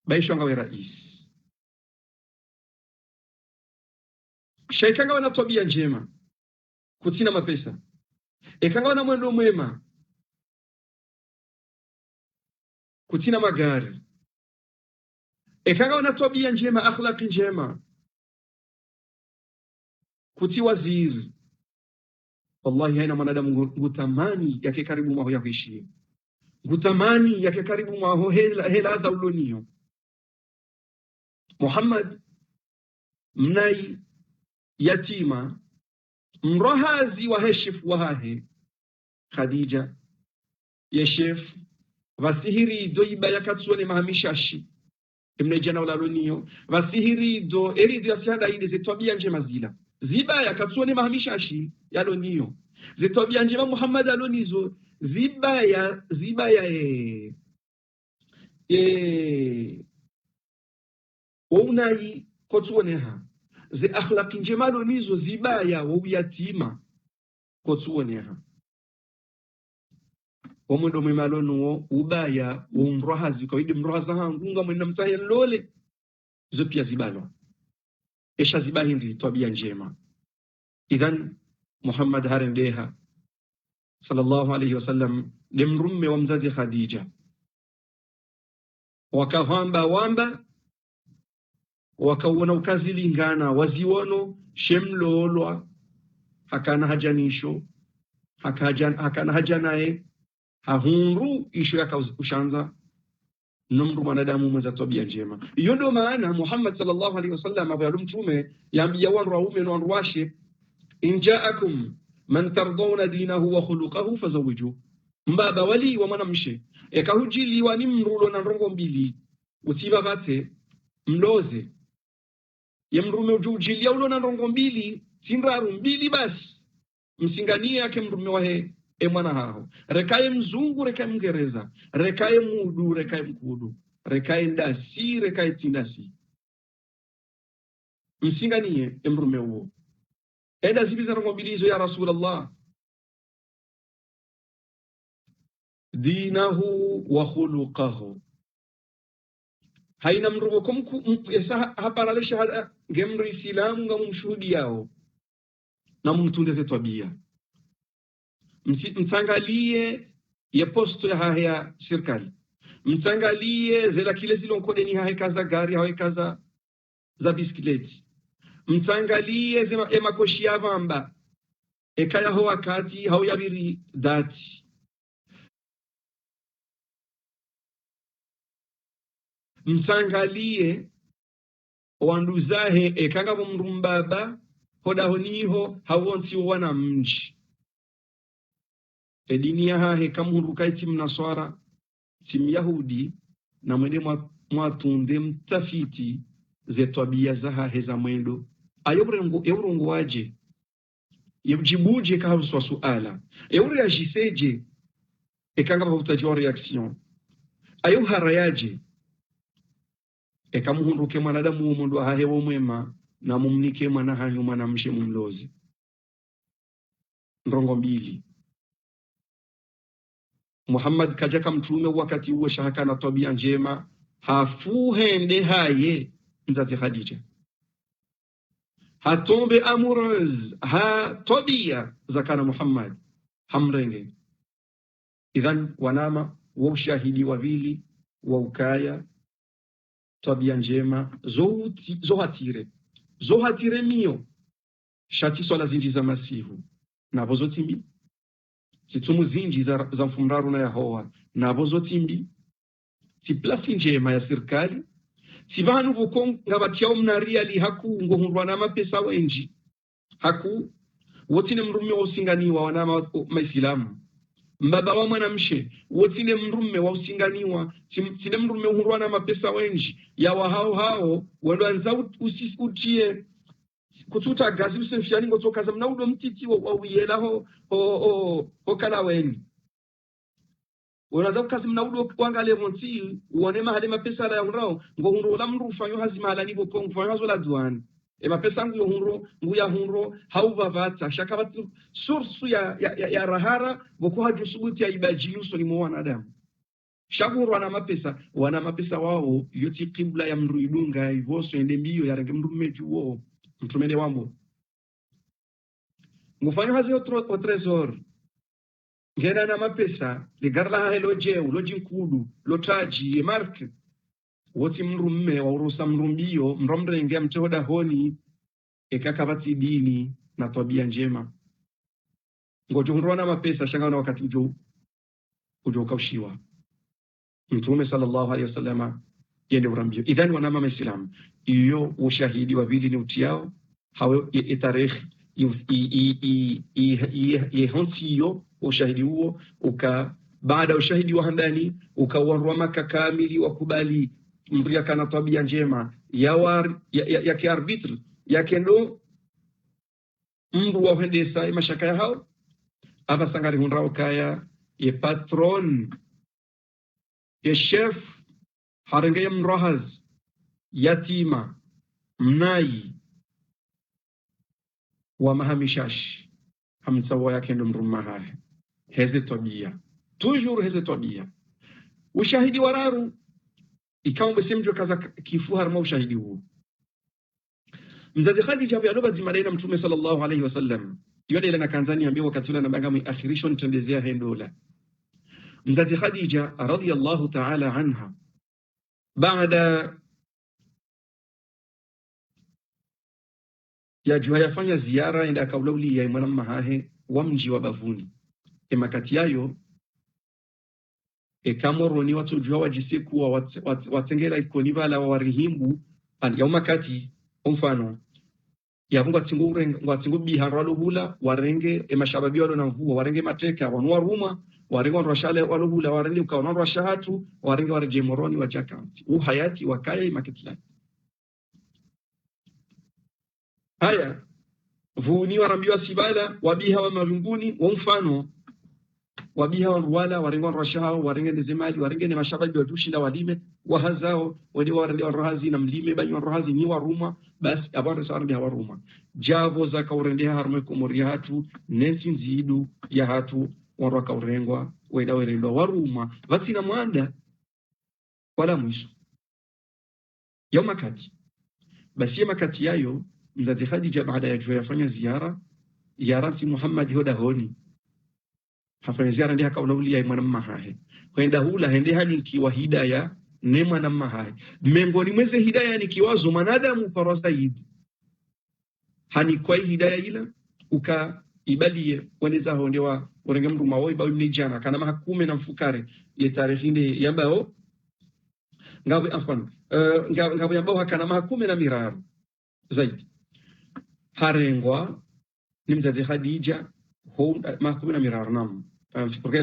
baisho ngawe rais shaikanga wana tabia njema kutina mapesa ekanga wana mwendo mwema kutina magari ekanga wana tabia njema akhlaqi njema kuti waziri wallahi haina mwanadamu ngutamani yake karibu mwaho ya kuishi ngutamani yake karibu mwaho hela za ulonio Muhammad mnai yatima mrohazi wa heshifu wahahe Khadija yeshef vasihiri do ibaya katsuone mahamishashi mnejana ulalonio vasihiri do eridu ya siada ine zetwabia njema zila zibaya katsuone mahamishashi yalonio zetwabia njema Muhammad alonizo zibaya unai kotsuoneha ze akhlaqi njema lonizo zibaya wa uyatima kotsuoneha omundo mwemalono ubaya umrohazi kwa idi mrohaza hangunga mwenda mtahe lole zo pia zibalwa esha zibahindi tabia njema idhan Muhammad harendeha sallallahu alayhi wasallam limrumme wa mzazi Khadija wakawamba wakauona ukazilingana waziono shemlolwa hakana hajanisho hakana hajanae hahunru isho yaka ushanza numru mwanadamu mwenza tabia njema iyo ndio maana Muhammad sallallahu alaihi wasallam abayalum tume yambia wanru waume na wanru washe in ja'akum man tardawna dinahu wa khuluquhu fazawiju mbaba wali wa mwanamshe ekahujili wa nimrulo na rongo mbili utiba bate mloze yemrume ujili ya ulo na rongo mbili sinraru mbili basi msinganie yake mrume wahe mwana hao rekaye mzungu rekaye mgereza rekaye mudu rekaye mkudu rekaye ndasi rekaye tindasi msinganie mrume huo enda zibiza rongobilizo ya Rasulullah dinahu wa khuluquhu haina mrugo kumku esa hapana shahada gemru islamu ngamumshuhudi yao na mumtunde tabia mtangalie ya posto ya haya serikali mtangalie zela kile zilonko ni haya kaza gari haya kaza za bisikileti mtangalie zema emakoshi ya vamba ekaya ho wakati hao yabiri dati mtangalie wanduzahe ekanga mrumbaba hoda honiho hawonti wana mji edini ya hahe kamuruka iti mnaswara timu Yahudi na mwende mwatunde mtafiti ze tabia za hahe za mwendo ayoburengo waje yebjibuje ka huswa suala euri ajiseje ekanga bautajiwa reaction ayo harayaje ekamuhunduke mwanadamu umundu ahahewo mwema na mumnike mwana hanyu mwana mshe mumlozi ndongo mbili. Muhammad kajaka mtume wakati uwe shahaka na tabia njema hafuhende haye mzazi Khadija hatombe amoureuse ha tabia zakana Muhammad hamrenge. Idhan wanama wa ushahidi wavili wa ukaya tabia njema zohatire mio shati swala zinji za masihu nabo zotimbi situmu zinji za mfumraru na yahowa nabo zotimbi si plasi njema ya serikali si vanu vukonga batiao mnaria li haku ngohurwa na mapesa wenji haku wotine mrume wa usinganiwa wanama maisilamu mbaba wa mwanamshe wotine mrume wa usinganiwa sine mrume uhurwa na mapesa wenji ya hao walwanza utie kututa gazi usenfiani ngotoka za mnaudo mtiti wa uyela ho kala weni unaza kazi mnaudo kwangale monti uone mahali mapesa la unrao ngohuro la mrufa yo hazima la nibo kongo fa yazo la duane e mapesa ngu yohuro ngu ya huro hauva vata shakabatu source ya rahara boko haju subuti ya ibaji yuso ni mwanadamu shaguru wana mapesa wao yoti kibla ya mruidunga ivoso ende mbio ya rangi mrumeju wao mtumene wambo ngufanyo hazi o tresor ngena na mapesa ligarla helo jeu loji nkudu lotaji mark woti mrumme wa urusa mrumbio mromrenge mchoda honi ekakabati dini na tabia njema ngojo hurona mapesa shangana wakati ujo kaushiwa Mtume sallallahu alaihi wasallama yende urambio. Idhani wanama maislamu iyo ushahidi wa vili ni utiao hawe tarehe ihonsi iyo ushahidi huo baada ushahidi wa handani ukawarwa maka kamili wakubali mbria kana tabia njema ya kiarbitri ya kendo mbu wa hendesa mashaka ya hao aba sangari hunrao kaya ye patron ye chef harenge mrohaz yatima mnai wa mahamishash hamsawa yake ndo mrumaha heze tabia toujours heze tabia ushahidi wararu ikawa mbesemjo kaza kifu harma ushahidi huo mzazi Khadija yaloba zimarena mtume sallallahu alayhi wasallam yode ile na Tanzania ambaye wakati ule anabanga muakhirisho nitendezea hendola mzazi Khadija radhiyallahu ta'ala anha baada ya jua yafanya ziara enda kaulauli ya mwanamma hahe wa mji wa bavuni emakati yayo ekamoroni watu jua wajisiku watengela ikoni bala warihimbu ya umakati mfano ya mungu atingu biharalo bula warenge emashababi walo na mvua warenge mateka wanua ruma warenge wanrashale walo bula warenge ukawanwa shahatu warenge wareje moroni wajaka uhayati wakaya imakitila haya vuni warambiwa sibala wabiha wa malunguni wa mfano wabiha wa ruwala warenge wanrashao warenge nezemali warenge ne mashababi watushinda walime wahazao wadi warende warohazi na mlime banyi warohazi ni waruma basi abare sarbi hawaruma javo za kaurende harme kumuri hatu nensi nzidu ya hatu warwa kaurengwa weda werendo waruma vasina mwanda wala mwisho ya makati basi ya makati yayo mzazi Khadija baada ya jua yafanya ziara ya rasi Muhammad hoda honi hafanya ziara ndi hakaulauli ya mwanamma hahe kwenda hula hende hali kiwa hidaya nema na mahai mengoni mweze hidaya ni kiwazo manadamu farasa hivi hani kwa hidaya ila uka ibalie weneza hondewa urenge mru mawoi ba ni jana kana mahakume na mfukare ye tarihinde yambao ngawe afan ngawe yambao hakana mahakume na miraru zaidi harengwa ni mzazi Khadija ho mahakume na miraru nam porque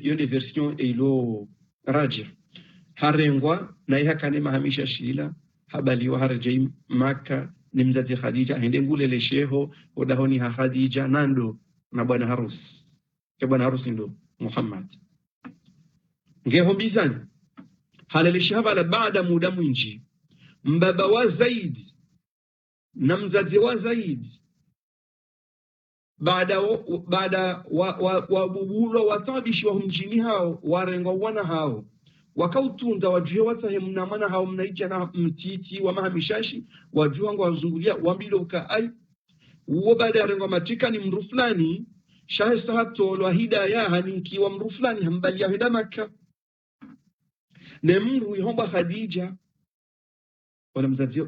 yonde version ilo rajih harengwa na ihakane mahamisha shila habaliwa harjai Maka ni mzazi Khadija hende ngulele sheho odahoni ha Khadija nando na bwana harusi ke bwana harusi ndo Muhammad ngeho bizani halele shahaba baada muda mwingi mbaba wa Zaid na mzazi wa Zaid baada wa bubulo watabishi wa mjini hao warengo wana hao wakautunda wajue watahe mna mwana hao mnaija na mtiti wa mahamishashi wajua ngo wazungulia wambilo ai uwo baada ya rengo matika ni mru fulani shahe sahato wa hidaya haninki wa mru fulani hambali ya hida Makka ne mru yomba Khadija wala mzazi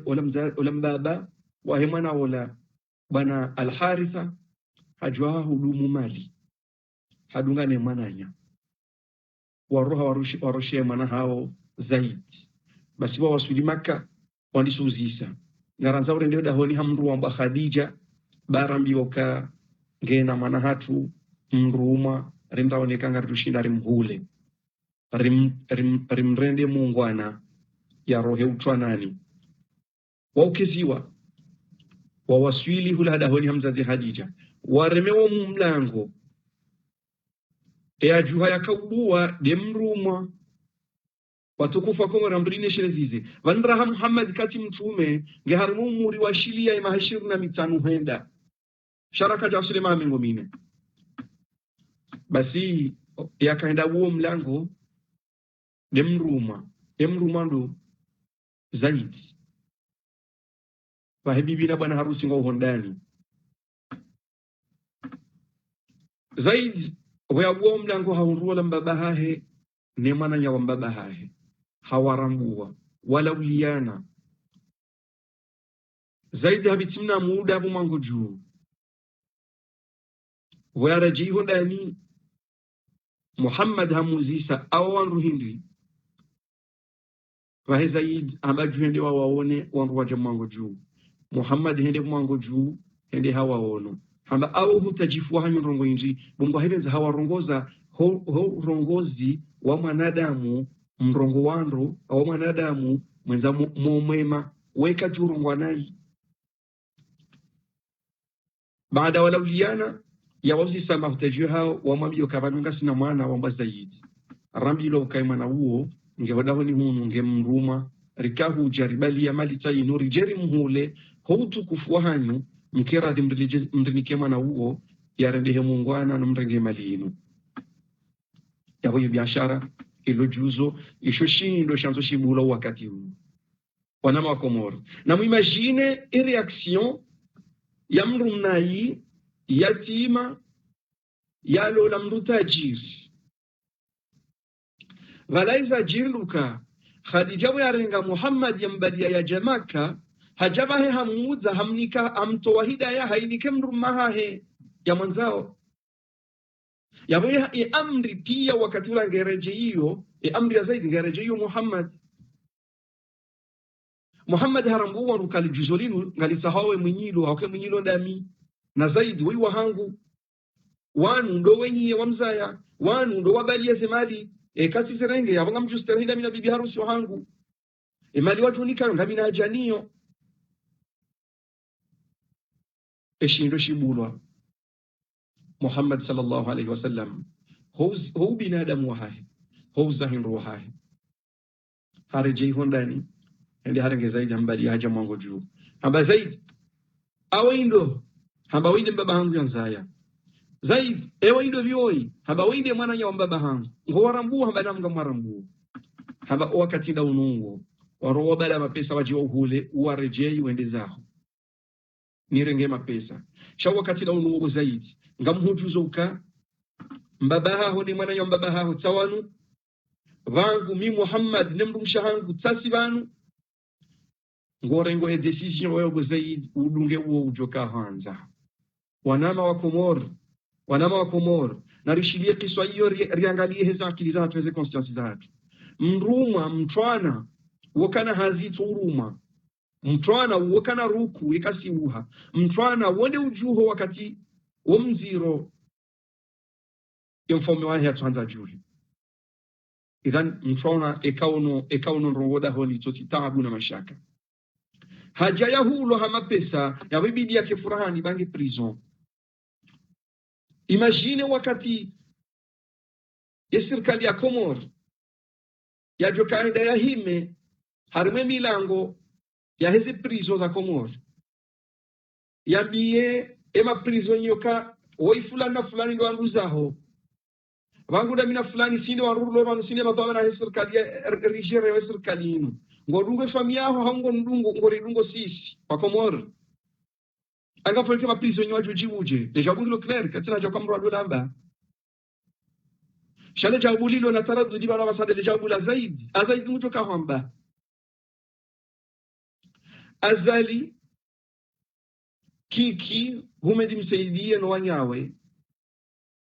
wala mbaba wa hemana wala bana Al-Haritha hajua hudumu mali hadungane mananya waroha warushie mana hao Zaid basi wa wasuli Makka wandisuzisa ngaranza urende dahoni hamru wa Khadija barambi oka ngena mana hatu mruma rindaoneka ngatushinda rimhule rimrende muungwana ya rohe utwanani waukeziwa wawaswili hula dahoni hamzazi Khadija waremewo mlango ajuha yakaubuwa demruma watukufa kwa rambrine sherezize vanraha Muhammad kati mtume ngeharimu muri wa shilia ima 25 henda sharaka ja Suleiman mingomine basi yakaenda huo mlango demruma ndo Zaid wahibibi na bwana harusi ngo hondani Zaid huo mlango haurua mbaba hahe ne mwana nya mbaba hahe hawarambua wala uliana Zaid habitimna muda bu mango juu waraji hondani Muhammad hamuzisa awan ruhindi wa Zaid ambaju hende waone wanru wa jamango juu Muhammad hende mwango juu hende hawaono hamba au hutajifua hanyu rongo inji bungu hebenza hawarongoza ho rongozi wa mwanadamu mrongo wandu wa mwanadamu mwenza mwema weka jurongo nai baada wala uliana ya wazi sama hutajuha wa mwambio kabanunga sina mwana wa Zaid rambi lo kaimana huo ngewadaho ni hunu ngemruma rikahu jaribali ya mali tayinu rijeri mhule houtu kufuwa hanyu mkera mdrinike mana huo ya rendehe mungwana na mrenge mali inu ya huyo biashara ilo juzo isho shindo shanzo shibula wakati huu wanama wa Komoro na muimagine reaction ya mrumnai yatima yalo la mrutajiri valaiza jirluka Khadija yarenga Muhammad yambadia ya jamaka hajabahe hamuza hamnika amtoa hidayah hainike mrumahahe ya mwanzao yawe amri pia wakati ula ngereje hiyo amri ya Zaid ngereje hiyo Muhammad harambuwa rukali juzolinu ngalisahawe mwinyilo hauke mwinyilo ndami na Zaid wiwa hangu wanu ndo wenye wamzaya wanu ndo wabalia semali kasi serenge yabanga mjusterehida mina bibi harusi wangu mali watu nika ngamina ajaniyo eshindo shibulwa Muhammad sallallahu alaihi wasallam hou binadamu wahahe hou zahinru wahahe harejei hondani ndi harenge Zaid hambali haja mwango juu hamba Zaid awaindo hamba winde mbaba hangu yanzaya Zaid ewaindo vioi hamba winde mwana nya mbaba hangu ngowarambu hamba namga mwarambu hamba wakati da unungu waroba bala mapesa waji uhule uwarejei wende zao nirenge mapesa shawa wakati da unungu Zaid ngamhujuzo uka mbaba haho ni mwana nya mbaba haho tawanu vangu mi Muhammad nemrumsha hangu tasibanu ngorengo e decision wewe Zaid udunge uo ujoka hanza wanama wa Komoro na rishilie kiswa hiyo riangalie heza akili zatu heze conscience zatu mruma mtwana wakana hazitu uruma mtwana wakana ruku ikasi uha mtwana wonde ujuho wakati womziro yomfome wahe atuanza juri idhan mtwana ekauno rongoda honi toti taabu na mashaka haja ya hulo hama pesa ya wibidi yake furahani bangi prison. Imagine wakati ya serikali ya Komoro ya jokaida ya hime harime milango ya hezi prison za Komoro yambie ema prison yoka woi fulani na fulani ndo anduzaho wangu da mina fulani sinde warulo wanu sinde matawa na serikali ya rigere ya serikali inu ngorungo famia ho hango ndungo ngorungo sisi kwa Komoro anga folke ma prison yo ajujibuje deja bungo clair katina joka mrado damba shale jabulilo na taradudi bana wasade deja bula zaidi azaidi mutoka hamba azali kiki humedi msaidia no wanyawe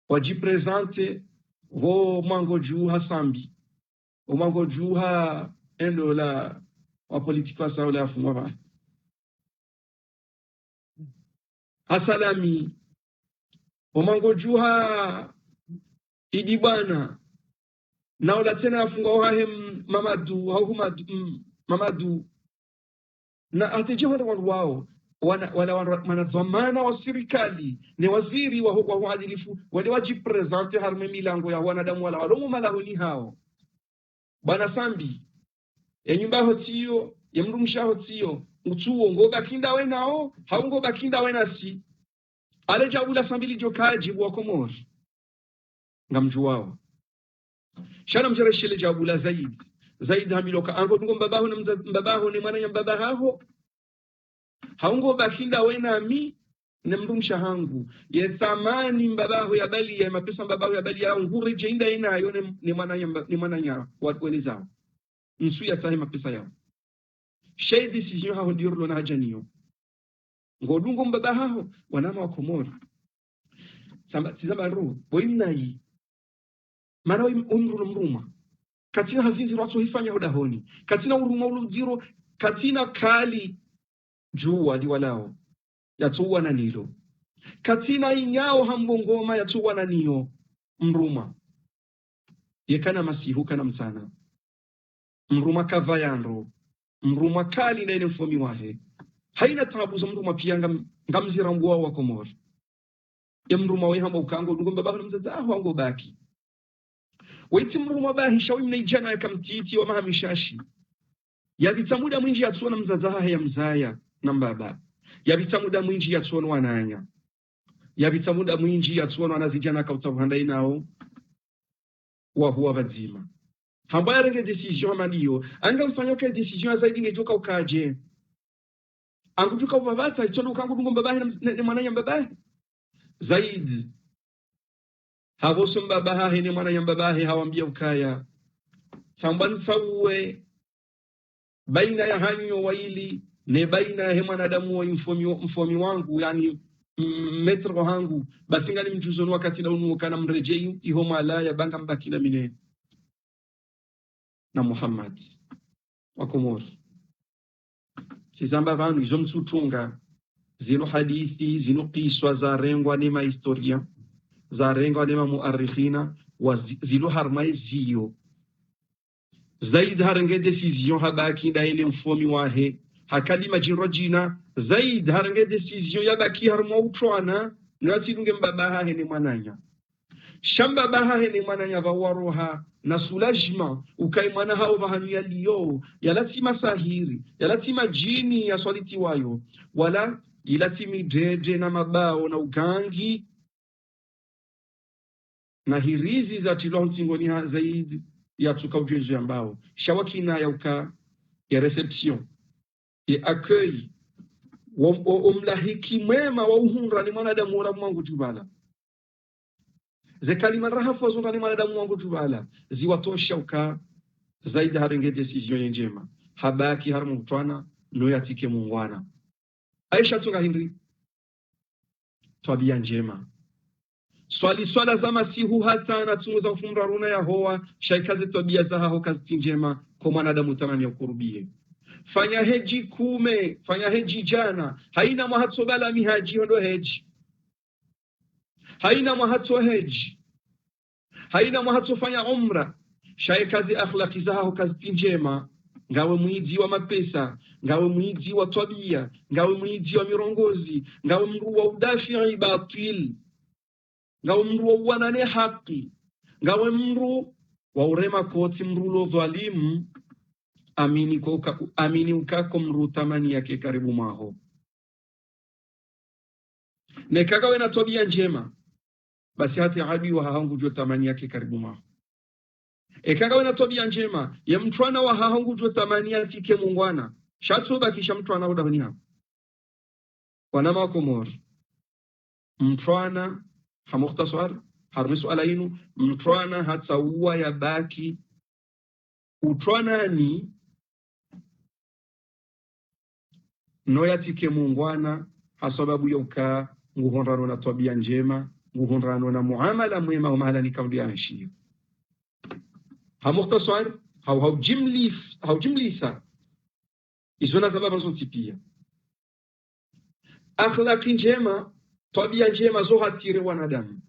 wajipresente vo mango juha sambi o mango juha endo la wa politika sa la fumwa asalami o mango juha idibana na ola tena afunga hahem mamadu na atejewa wao wanadhamana wa serikali ni waziri wa uadilifu wale wajipresente harme milango ya wanadamu wala walomo malahoni hao bana sambi ya nyumba hotiyo ya mrumsha hotiyo utuo ngoga kinda we nao haungo bakinda we nasi ale jabula sambili jokaji wa Komoro ngamju wao shana mjareshele jabula zaidi hamiloka ango dungo mbabaho ni mwana ya mbabaho haungo bakinda wena mi nemrumsha hangu ye thamani mbabaho ya bali ya mapesa mbabaho ya bali ya ngure jeinda ina yo ni mwana watu zao nsu ya tahe mapesa yao shay decision hao ndio na hajaniyo ngodungo mbabaho wanama wa Komoro tizama ro boinai mara umru mruma katina hazinzi watu hifanya udahoni katina uruma uludiro katina kali juwa diwalao yatuwa na nilo katina inyao hambongoma yatuwa na niyo mruma yekana masihu kana msana mruma kavayandro mruma kali na ile mfomi wahe haina tabu za mruma pia ngamzira mbuwa wa Komoro ya mruma we hamba ukango ndugomba baba mzaza aho ango baki waiti mruma bahi shawi mnaijana ya kamtiti wa mahamishashi ya vitamuda mwinji ya tuona mzazaha ya mzaya na mbaba ya vitamuda mwinji ya tuona wananya ya vitamuda mwinji ya tuona wanazijana kautavuhanda inao wa huwa vazima hamba ya renge decision maliyo anga mfanyoke decision zaidi ngejoka ukaje angutuka uvavata itono ukangu dungo mbabahi na mwananya mbabahi zaidi havoso mbabahi ni mwananya mbabahi hawambia ukaya sambani sawe baina ya hanyo waili ne baina ya mwanadamu wa mfomi wangu yani metro hangu basinga ni mjuzonu wakati na unuokana mrejei iho malaya banga mbakina mine na Muhammad wa Komoro sizamba vanu izo msutunga zino hadithi zino kiswa za rengwa nema historia za rengwa nema muarikhina wa zino harmai ziyo zaid harenge decision habaki da ile mfomi wahe hakalima jirojina zaid harenge decision yabaki harmo utwana nati dunge mbabaha ni mwananya shamba baha ni mwananya vawaroha na soulagement ukaimana hao vahanu yaliyo yalati masahiri yalati majini ya swaliti wayo wala ilati midede na mabao na ugangi na hirizi za tilontingoni zaidi ya tuka ujezu ambao shawakina ya uka ya reception ya accueil umlahiki mwema wa uhunra ni mwanadamu wa Mungu tubala zekalima rahafu wazunga ni mwanadamu wangu tubala ziwatosha uka zaidi harenge decision njema habaki harmu mtwana no yatike mungwana Aisha tunga hindri tabia njema swala za masihu hata na tunza mfumra runa ya hoa shaikaze tabia za hao kazi njema kwa mwanadamu tamani ya kurubie fanya heji kume fanya heji jana haina mahatso bala mihaji ndo heji haina mahatso heji haina mahatso fanya umra shaikaze akhlaqi za hao kazi njema ngawe mwizi wa mapesa, ngawe mwizi wa tabia, ngawe mwizi wa mirongozi, ngawe mru wa udafi batil, ngawe mru wa uwanane haki, ngawe mru wa urema koti mru lo dhalimu, amini ukako mru tamani yake karibu maho. Nekagawe na tabia njema, basi hati adui wa hahangu jua tamani yake karibu maho. Ekagawe na tabia njema, ya mtwana wa hahangu jua tamani yake ke mungwana, shatu bakisha mtwana udahuni hapo. Wanama Komor, mtwana, hamukhtasar, harmisu alainu, mtwana hatsaua ya baki, utwana ni noya tike mungwana, hasababu ya uka nguhonrano na tabia njema, nguhonrano na muamala mwema wa mahala ni kaudi anshio. Hamukhtasar, haujimlisa, izona sababu zonti akhlaqi njema, tabia njema zo hatire wanadamu.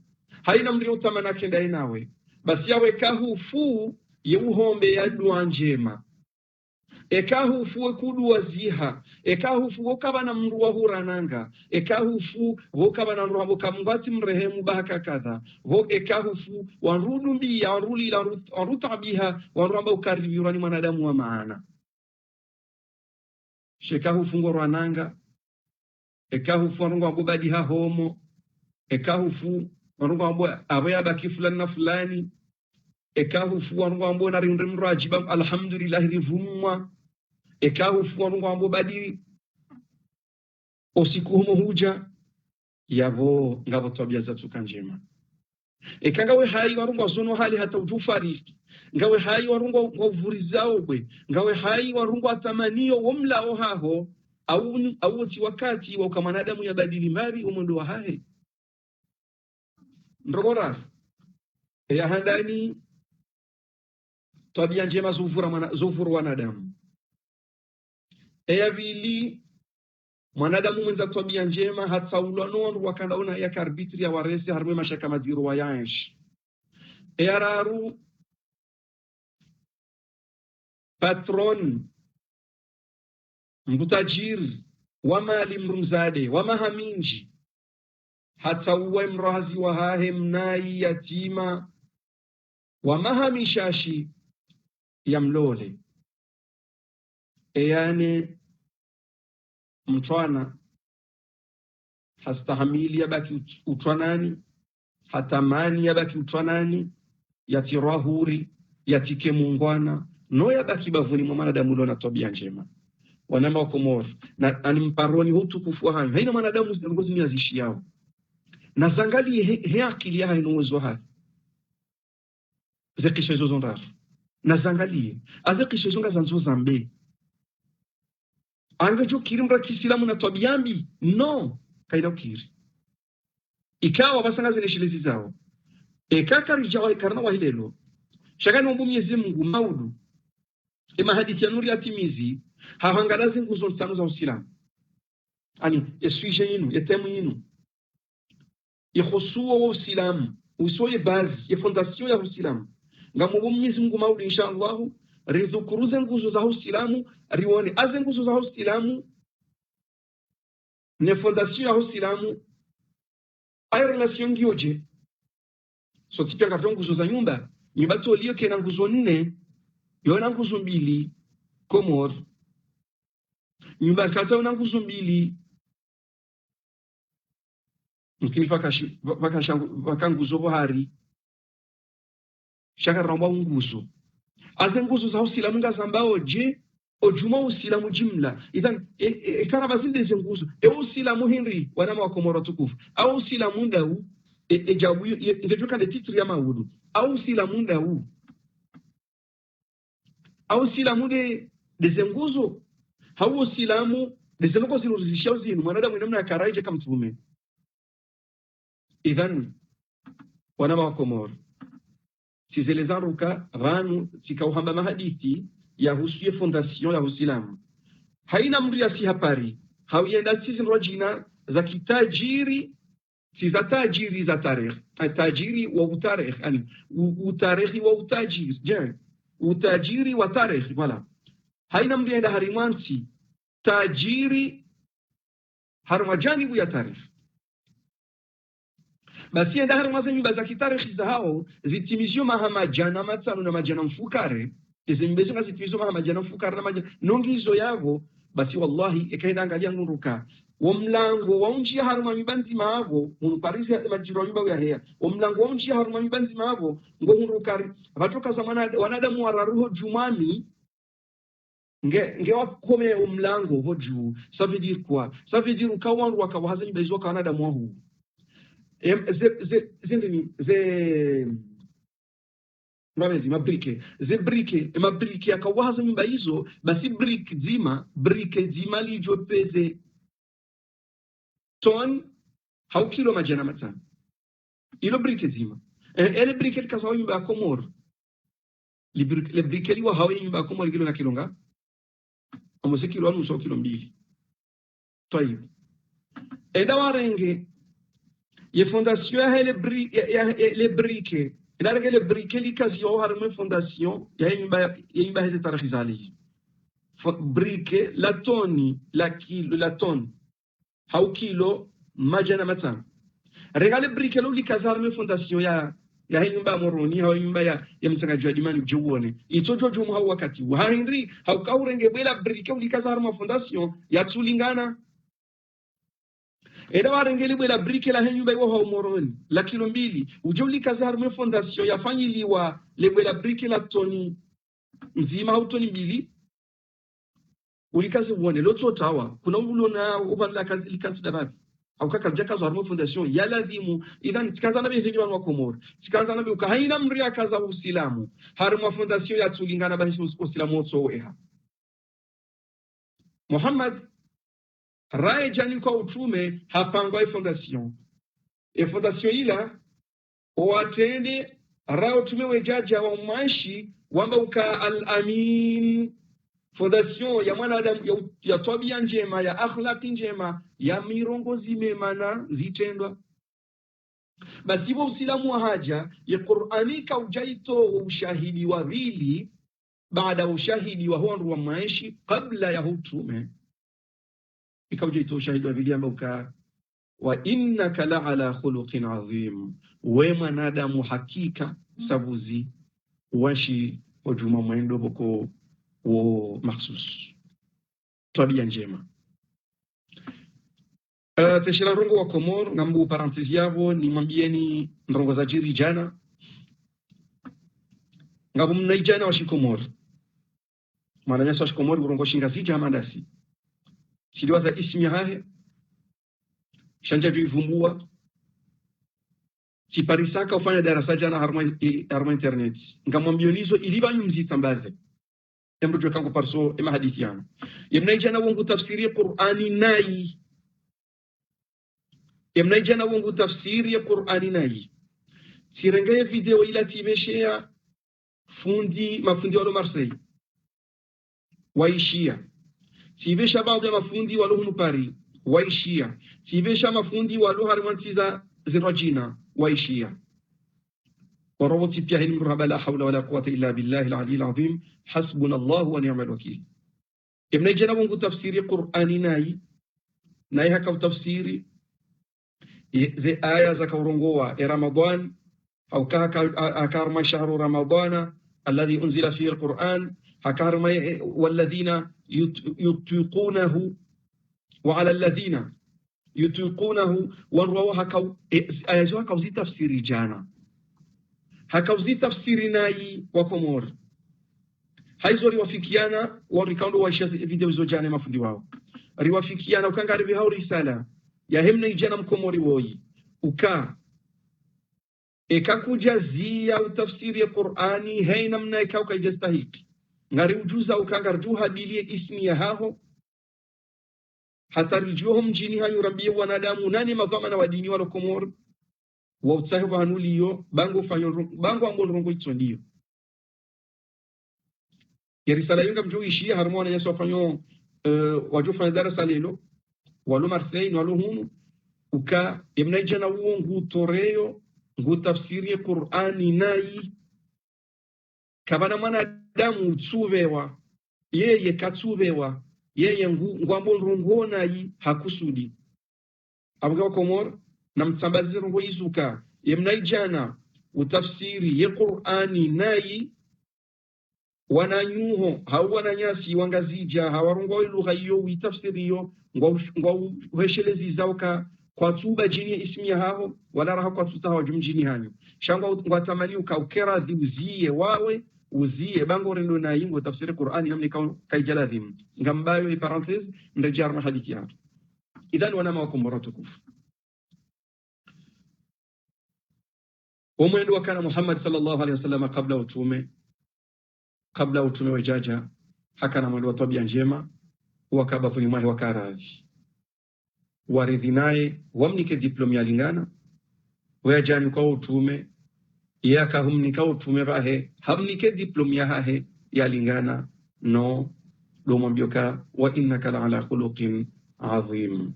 Haina mri utamana kenda inawe, basi yawe kahufu ye uhombe ya dua njema. Ekahufu kudua ziha, ekahufu wokabana mru wa hurananga, ekahufu wokabana mru wa kamungati mrehemu bahaka kadha, ekahufu wanrudu mbiya, wanrulila, wanrutabiha, wanramba ukaribiurani mwanadamu wa maana. Shekahufu ngorwananga, ekahufu wanungu wambo badiha homo, ekahufu wanungu wambo abaya baki fulani na fulani, ekahufu wanungu wambo na rinrimro ajiba alhamdulillah rivumwa, ekahufu wanungu wambo badi osiku humo huja, yavo ngavo tabia zatu kanjema. Ekangawe hai warungu wazono hali hata ujufariki, ngawe hai warungu wavurizao bwe, ngawe hai warungu atamanio womlao haho, au wakati wa ukamanadamu ya badili mari umundu wa hae. Ndrogora ya handani tabia njema zufuru wanadamu. Eya vili mwanadamu mwenza tabia njema hata ulanoonu wakandauna ya karbitri ya waresi harme mashaka madiru wa yaenshi. Eya raru patron mbutajiri wamali mrumzade wamahaminji hata uwe mrazi wa hahe mnai yatima wamahamishashi ya mlole. Eyane mtwana hastahamili ya baki utwanani, hatamani ya baki utwanani, yatirahuri, yatike mungwana, no ya baki bavuni mwanadamu lo na tabia njema. Wanama wa Komor na animparoni hutu kufua hayo haina mwanadamu ngozi miazishi yao na zangali he akili ya haino uwezo hayo zekisho hizo zondafu na zangali azekisho zonga zanzo zambe angejo kiri mbra kisilamu na tabiyambi no kaida ukiri ikawa basanga zile shilizi zao ekaka rijawa ikarna wa hilelo shagani mbu Mwenyezi Mungu maudu ima hadithi ya nuri atimizi hahangalazi nguzo tano za Uislamu. Ani esuje yinu, etemu yinu. Ikhusuwa wa Uislamu, usoye bazi, fondation ya Uislamu. Ngamu Mwenyezi Mungu maudi inshallah rizukuruze nguzo za Uislamu, rione aze nguzo za Uislamu ne fondation ya Uislamu. Ay relation ngioje. So tipia katongo nguzo za nyumba, nyumba tolio kena nguzo 4, yona nguzo 2. Komor nyumba kata una nguzo 2 mkilifa vakanguzo bohari shaka ramba nguzo aze nguzo za Uislamu ngazambao je ojuma Uislamu jumla idhan kana bazinde ze nguzo Uislamu Henry wanama wa Komoro tukufu au Uislamu ndau jabu ingejuka de titri ya maudu au Uislamu ndau au Uislamu de zenguzo hau Uislamu dezenoko ziluzishia uzinu mwanadamu namna ya karaije kama mtume. Idhan wanama wa Komoro sizelezaruka ranu sikauhamba mahadithi ya husuye fondation ya Uislamu haina mri ya si hapari hauenda sisi rojina za kitajiri si za tajiri za tarikh tajiri wa utarikh yani utarikhi wa utajiri je utajiri wa tarikh wala haina mrienda harimwansi tajiri harma janibu ya taarifa basi enda harma za nyumba za kitarihi za hao zitimizio mahamajana matano na majana mfukare izimbezo na zitimizio mahamajana mfukare na majana nongizo yavo basi wallahi ikaenda angalia nguruka wamlango waunjia haruma mibanzi maavo unuparizi majiro nyumba ya hea wamlango waunjia haruma mibanzi maavo ngo ngurukari vatoka zamana wanadamu wararuho jumani nge wakome umlango voju ça veut dire quoi ça veut dire ukawangu wakawahaza mibezo kwa wanadamu wahu mabrike akawahaza nyumba hizo basi brike zima lijo peze ton hau kilo majana matano ilo brike zima ele brike likazawa nyumba ya Komoro le brike liwa hawa nyumba ya Komoro kilo na kilonga amose kilo anu so kilo 2 toyi eda warenge ye fondation ya le brike eda rege le brike likaziwa harme fondation ya nyumba heze tarakizali brike la toni la toni hau kilo majana matano regale brike lo likazarme fondation ya nyumba moroni hau nyumba ya msangaji wa dimani ujuone itojo jumu hau wakati wa henry hau kaurenge bela brike likazarme fondation ya tulingana eda warengeli bela brike la nyumba wa hau moroni la kilo 2 ujo likazarme fondation ya fanyiliwa le bela brike la toni nzima hau toni 2 ulikazi uone loto tawa kuna ulona ubala kazi likansi dababi au kaka jaka za harmo fondation ya lazimu idhan tikaza nabe hijiwa wa Komoro tikaza nabe ukahaina mria kaza uislamu harmo fondation ya tulingana basi uislamu so eha Muhammad rae jani kwa utume hapangwa fondation ila watende rao tume wejaja wa maishi wamba uka al-amin fondation ya mwanadamu ya tabia njema ya akhlaqi njema ya mirongozi mema na zitendwa basi bo usilamu wa haja ya Qur'ani kaujaito ushahidi wa vili baada ushahidi wa huwa wa maishi kabla ya utume ikaujaito ushahidi wa vili ambao wa innaka la ala khuluqin azim we mwanadamu hakika sabuzi washi ojuma mwendo boko o mahsus tabia njema teshila rongo wa Komoro ngambu parantesi yavo ni mwambieni ndrongo za jiri jana ngabu mnaijana wa shikomoro maana nyasa wa shikomoro urongo shingazi mandasi siliwaza ismi hahe shanja vivumbua siparisaka ufanya darasa jana harma internet ngamwambionizo iliba nyumzi tambaze emrujo kangu parso ema hadithi yana yemnaijana wongu tafsiri Qur'ani nai yemnaijana wongu tafsiri Qur'ani nai sirengeye video ila tibeshea mafundi walo Marseille waishia sibesha baadhi ya mafundi walo hunu Paris waishia sibesha mafundi walo harwantiza zirajina waishia وروتي بياه المرهبة لا حول ولا قوة إلا بالله العلي العظيم حسبنا الله ونعم الوكيل ابن جنبون تفسير قرآن ناي هكا تفسيري زي آية زكورنغوا رمضان أو كارما شهر رمضان الذي أنزل فيه القرآن هكارما والذين يطيقونه وعلى الذين يطيقونه ونروا هكا آية هكا زي تفسيري جانا hakauzi tafsiri nai wa Komoro haizo riwafikiana warikaundo waisha video hizo jana mafundi wao riwafikiana ukangaribi hao risala ya hemna ijana mkomori woi ekakujazia utafsiri ya Qur'ani haina mna ikauka ijastahiki ngari ujuza ukangarjuha bilie ismi ya haho hata rijuhum mjini hayo rabbi wanadamu nani madhamana wa dini wa Komoro wa utsahibu hanuliyo bango ambolo itso ya risala yunga mjuishi harmona yesu afanyo wajufanya darasa lelo walo Marseille walo hunu imnaijana uongu toreyo ngu tafsiri Qur'ani nai kabana mwanadamu utsuvewa yeye katsuvewa yeye ngwambo rungona yi hakusudi abuga Komor na mtsambazi rungo izuka yemnaijana utafsiri ye Qur'ani nayi wananyuho hawananyasi wangazija hawarungo lugha hiyo uitafsiri hiyo ngwa uheshelezi zauka kwa tuba jini ismi hao wala raha kwa tuta hawa jumjini hanyo shangwa ngwatamani ukaukera uzie wawe uzie bango rendo na yingo tafsiri Qur'ani namni kaijaladhim ngambayo parenthèse ndejar na hadithi hapo idhan wana mawakumbara tukufu ومن وكان محمد صلى الله عليه وسلم قبل utume wajaja hakana mwendo tabia njema wakaba funimai wakaraji waridhi naye wamnike diplomi yalingana wajani kwa utume yaka humnika utume bahe hamnike diplomi yahe yalingana no domambioka wa innaka la ala khuluqin azim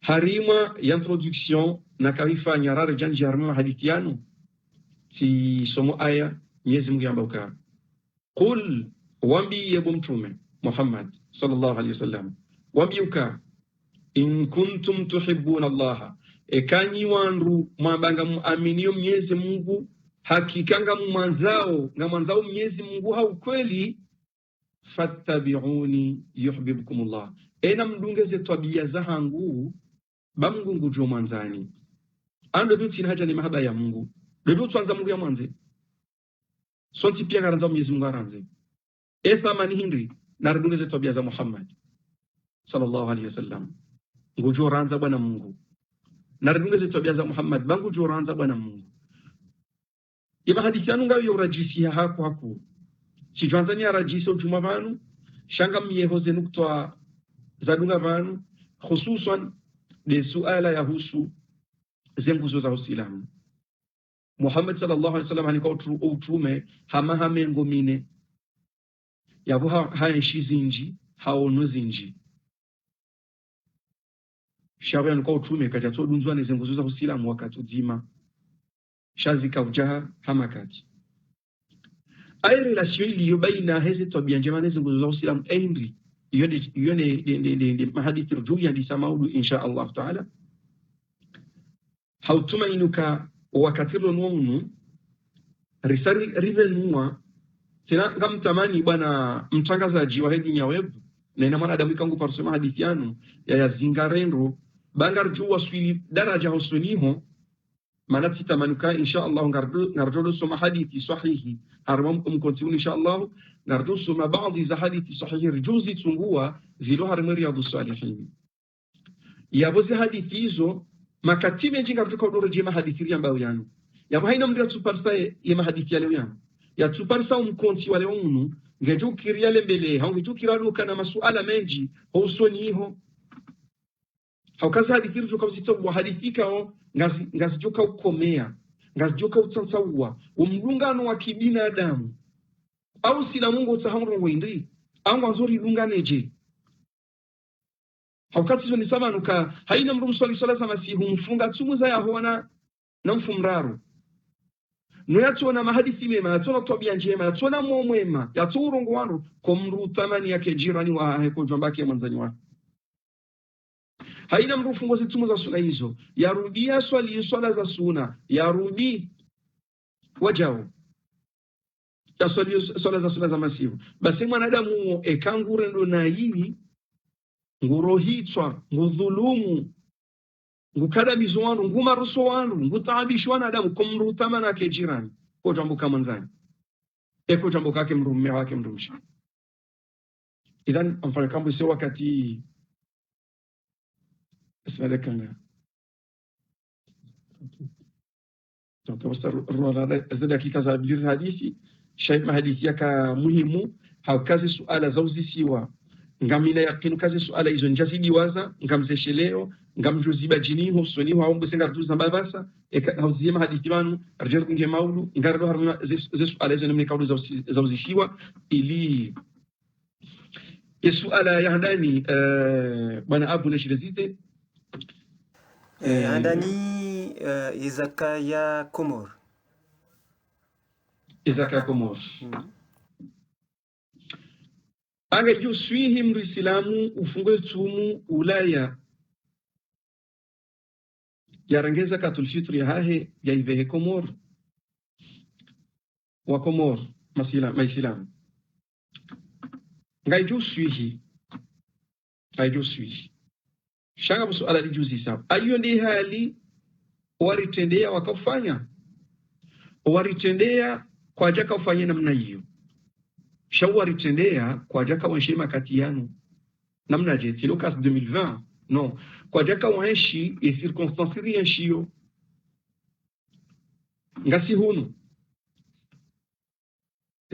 harima introduction na kaifa nyarare janji harima hadithiano si somo aya Mwenyezi Mungu yambauka qul wambi yebu mtume Muhammad sallallahu alaihi wasallam wambiuka in kuntum tuhibbuna Allah ekanyi wanru mabanga muaminio Mwenyezi Mungu hakikanga mwanzao Mwenyezi Mungu haukweli fattabi'uni yuhibbukumullah ena mdungeze tabia zahangu bamungu jo mwanzani ando duti haja ni mahaba ya Mungu ndio tuanza Mungu ya mwanze sonti pia garanza Mwenyezi Mungu aranze esa mani hindri na rudungeze tabia za Muhammad sallallahu alaihi wasallam ngujo ranza bwana Mungu na rudungeze tabia za Muhammad bangu jo ranza bwana Mungu iba hadithi yanu ngayo yorajisi hapo si Tanzania rajisi ujuma banu shanga myehoze nuktoa zadunga banu hususan de suala yahusu zenguzo za Uislamu Muhammad sallallahu alaihi wasallam alikuwa utume hama ngomine yabo haishi zinji haono zinji shawe alikuwa utume kati atodunzwa na zenguzo za Uislamu wakati uzima shazika ujaha hamakati ay relation iliyo baina hizi tabia njema na zenguzo za Uislamu endri yone mahadithi rujuu di samaudu insha Allah taala hautuma inuka wakatilo nuonu risari rivenua tena ngamtamani bwana mtangazaji wa hedi nyaweb na ina maana damu kangu parsema hadithi yanu ya zingarendo bangar juu waswili daraja husuniho maana titamanuka insha Allah ngardo soma hadithi sahihi harmam continue insha Allah ngardo soma baadhi za hadithi sahihi rijuzi tungua zilo harmu riyadus salihin yabozi hadithi hizo makatibe jinga kutoka udoro hadithi ambayo yanu yabo haina mndio tuparsa ya hadithi yale yanu ya tuparsa umkonti wale unu ngeju kiriale mbele hangeju kiraluka na masuala mengi hausoniho haukaza hadithi hizo kwa zito hadithika ngazi joka ukomea ngazi joka utsansawa umlungano wa kibinadamu au sila Mungu utahamro windi au nzuri lunganeje haukati hizo ni samanuka haina mrumu swali za masihu mfunga tumuza ya huwana na mfumraru nuyatuona mahadithi mema yatuona tabia njema yatuona mwema yatuona urongo wangu kwa mru thamani yake jirani wa heko jombake mwanzani wa haina mru fungozi tumuza suna hizo yarudia swala za suna yarudi wajao ya swala za suna za masihu basi mwanadamu ekangure ndo na hii ngurohitwa ngudhulumu ngukadamizo wangu ngumaruso wangu ngutaabishwa na damu kumrutama na ke jirani kwa jambo kama nzani eko jambo kake mrumme wake mrumsha idhan amfanya kambu sio wakati اسمعنا zile dakika za bidii hadithi shaima hadithi yaka muhimu haukazi suala zauzisiwa ngamina yakinu kazi suala hizo njazidi waza ngamzesheleo ngamjuziba jini husoni wa ombo senga tuza babasa hauzima hadithi wanu arjel kunge maulu ngardo haruna ze suala hizo namni kaudu zauzishiwa ili suala ya ndani bwana Abu Nashirezite ndani izaka ya Komor anga juswihi mrislamu ufungue tumu Ulaya yarangeza zakatul fitri hahe ya ivehe Komor wa Komor maisilamu ngai juswihi shanga msuala lijuzi sabu ayo ndi hali waritendea wakafanya waritendea kwa jaka ufanye namna hiyo waritendea kwa jaka wanshima kati yanu namna jeti Lucas 2020 non kwa jaka wanshi e circonstances rienshio ngasi hunu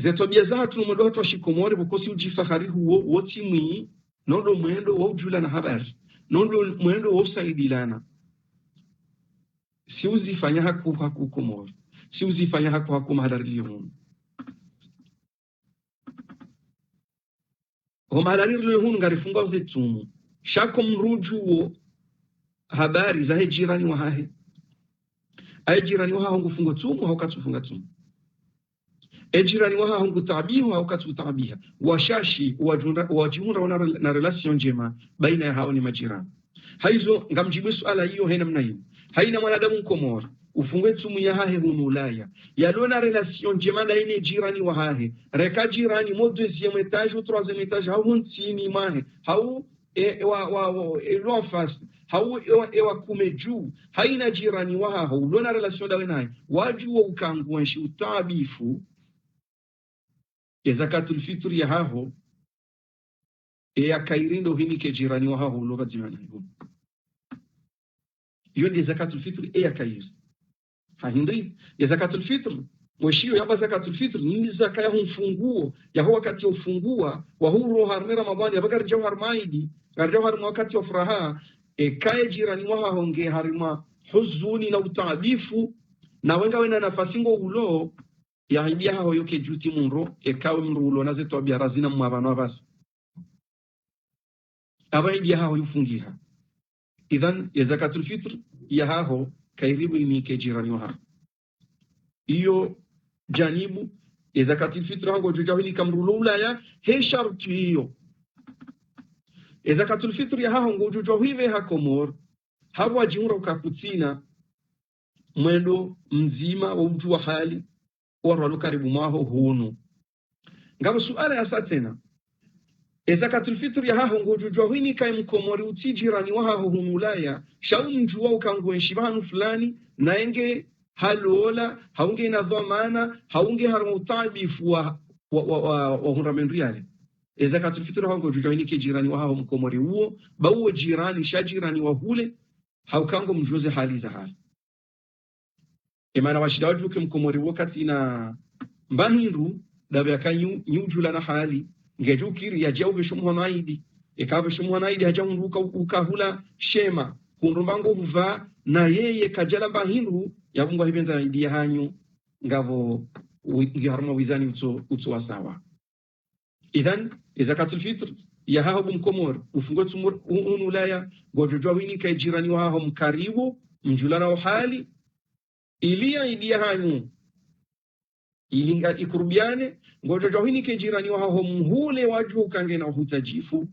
zetobia zatu mmodo watu washikomore bukosi ujifahari huo woti mwi nondo mwendo wa ujula na habari nondo mwendo wa usaidilana si uzifanya haku Komoro si uzifanya haku mahadarili hunu mahadarili hunu ngarifunga uzetumu shako mrujuo habari za jirani wa hahe jirani wa haho ngufunga tumu haukatufunga tumu jirani wa haho ngutabihu haukatutabiha washashi wajihunda na relation njema baina ya hao ni majirani haizo ngamjibu swala hiyo haina mna hiyo haina mwanadamu Komoro ufungue tumu ya hahe hunu Ulaya yalona relation njema na ine jirani wa hahe reka jirani mo deuxième étage ou troisième étage hau ntini mahe hau wa fast hau ewa kume juu haina jirani wa haho ulona relation dawe naye wajua ukanguanshi utabifu ya zakatul fitri ya haho ya kairindo hinike jirani wa haho uloga jirani hiyo hiyo ndi zakatul fitri ya kairi hahindri ya zakatul fitri mweshio yaba zakatul fitri ni zaka ya mfunguo ya huwa wakati ya ufungua wa huru harmi Ramadhani ya bagari jawhar maidi garjawhar wakati wa furaha kae jirani wa haho nge harima huzuni na utabifu na wenga wena nafasingo ulo ya hidia hao yoke juti munro kawe mrulo na zetu biarazina mwabano abasi aba hidia hao yufungiha idhan ya zakatul fitr ya hao kairibu imike jirani wa iyo janibu ya zakatul fitr hango jujawili kamrulo Ulaya he sharti hiyo ya zakatul fitr ya hao ngo jujawive ha Komor hawa jimura ukakutina mwendo mzima wa mtu wa hali waro karibu maho hunu ngabo suala ya satena zakatul fitr ya haho ngojujwa hini kai Mkomori utijirani wa haho hunu Ulaya shau mjua ukangwenshi banu fulani na enge halola haunge na dhamana haunge harmutabifu wa hunramendu yale zakatul fitr haho ngojujwa hini ke jirani wa haho Mkomori huo bawo jirani shajirani wa hule haukango mjuze hali za hali imana washida wajuke Mkomori wakati na mbahindu dabe akanyu nyujula na hali ngejukiri ya jaube shumwanaidi ikabe shumwanaidi hajaunduka ukahula shema kunrumbango huva na yeye kajala mbahindu yabungwa hibenza idia hanyu ngavo ngiharma wizani utso wasawa idhan zakatul fitr ya haho Mkomori ufungo tumur Ulaya gojojwa wini kai jirani wa haho mkaribu mjulana wa hali ilia idia hanyu ilinga ikurubiane ngojojo hini ke jirani wa haho mhule waju ukange na hutajifu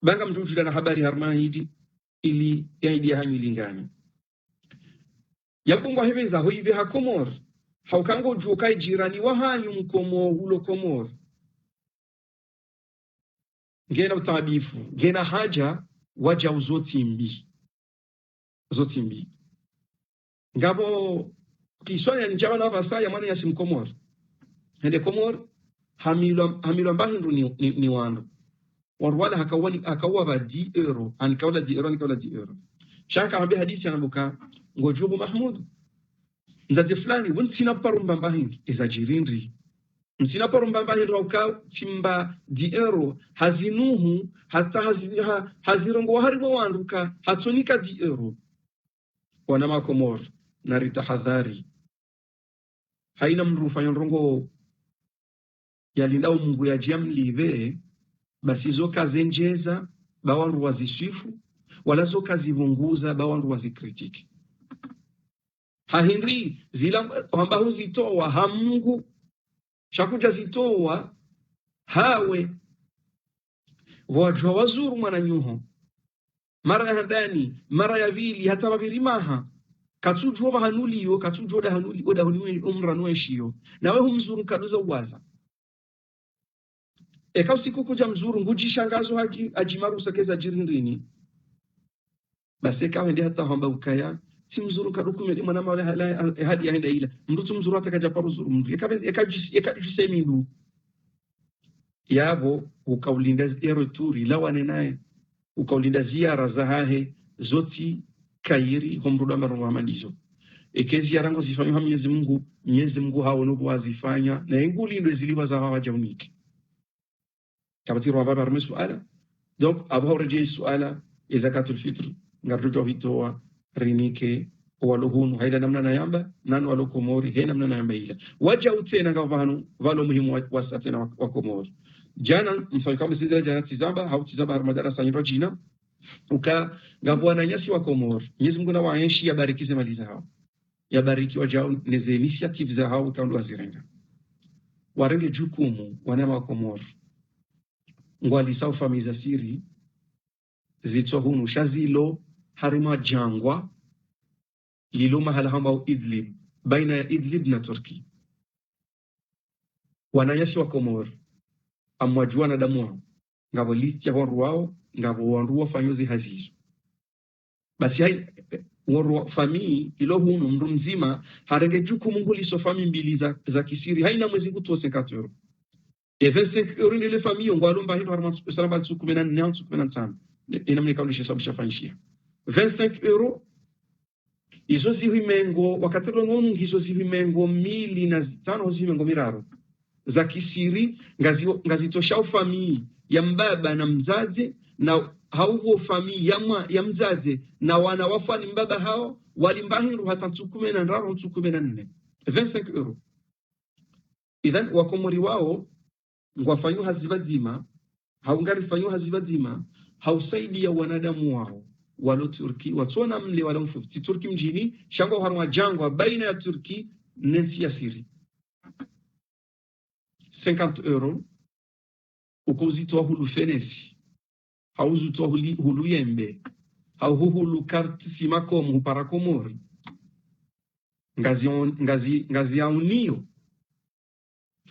banga mtujuda na habari harmahidi ili ya idia hanyu ilingane yakungwa hiveza hoive ha Komor haukango jukai jirani wa hanyu Mkomo hulo Komor ngena utabifu ngena haja waja uzotimbi ngabo kiswanya njaba na vasaya mwana ya Komor hende Komor hamilwa mbahindu ni wando warwala hakawa ba 10 euro anikawala 10 euro shaka ambe hadithi anabuka ngojubu Mahmud ndaje fulani wonsina parumba mbahindu izajirindri nsina parumba mbahindu uka chimba 10 euro hazinuhu hata hazirongo haribo wanduka hatonika 10 euro wana Makomor na ritahadhari haina mrufa yonrongo yalindao Mungu ya jamlive basi zoka zenjeza bawandu wazishifu wala zoka zivunguza bawandu wazikritiki hahindri zila ambaho zitowa hamungu shakuja zitowa hawe wajwa wazuru mwana nyuho mara ya handani mara ya vili hata wavili maha katujwa bahanuliyo katujwa dahanuli odahuniwe umra noeshiyo nawe humzuru kaduza uwaza eka usiku kuja mzuru ngujishangazo ajimaru sakeza jirindini basi eka wende hata hamba ukaya si mzuru kadukume mwana mawale hadi ya henda ila mdutu mzuru hata kaja paru zuru mdu eka jisemindu yabo ukaulinda eroturi lawane naye ukaulinda ziara za hahe zoti kairi homruda marongo hamadizo ekezi yarango zifanywa Mwenyezi Mungu hao nuko wazifanya na engulindwe ziliwa za hawa jauniki kabatiru wa baba suala donc abo reje suala zakatul fitr ngarduto hitoa rinike waluhunu haida namna na yamba nanu walokomori he namna na yamba ila waja utena ngavanu valo muhimu wa satena wa komori jana mfano kama sisi jana tizamba au tizamba madarasa nyiro jina uka ngavwana nyasi wa komori Mwenyezi Mungu na waenshi yabarikize mali zao yabariki wajao neze initiative za hao utaondoa wazirenga warenge jukumu wanama wa komori ngwali sau famiza siri zito hunu shazilo harima jangwa lilo mahala hamba Idlib baina ya Idlib na Turki wananyasi wa komori amwajua na damu wao ngabo listi ya wanru wao ngabo wanru wa fanyozi hazizo basi hai wanru famii ilo hunu mndu mzima harenge juku mungu liso famii mbili za kisiri haina mwezi kutuwa 50 euro e 25 euro nile famii ngwalumba hito harma salamba tsukumena nyan tsukumena tano ina mnikaulishe sabu shafanyishia 25 euro izo zihimengo wakatelo ngonu hizo zihimengo 1,500 zihimengo miraro za kisiri ngazitosha famii ya mbaba na mzazi na hauvo famii ya mzazi na wana wafani mbaba hao walimbahiru hata tsukume na nraro tsukume na nne 25 euro idhan wakomori wao ngwafanyu hazibazima haungari fanyu hazibazima hausaidi ya wanadamu wao walo Turki watona mle wala mfuti Turki mjini shangwa harwa jangwa baina ya Turki nensi ya Siri 50 euro ukozitoa hulu fenesi hauzitoa hulu yembe hulu karti simakomu parakomori ngazi ya unio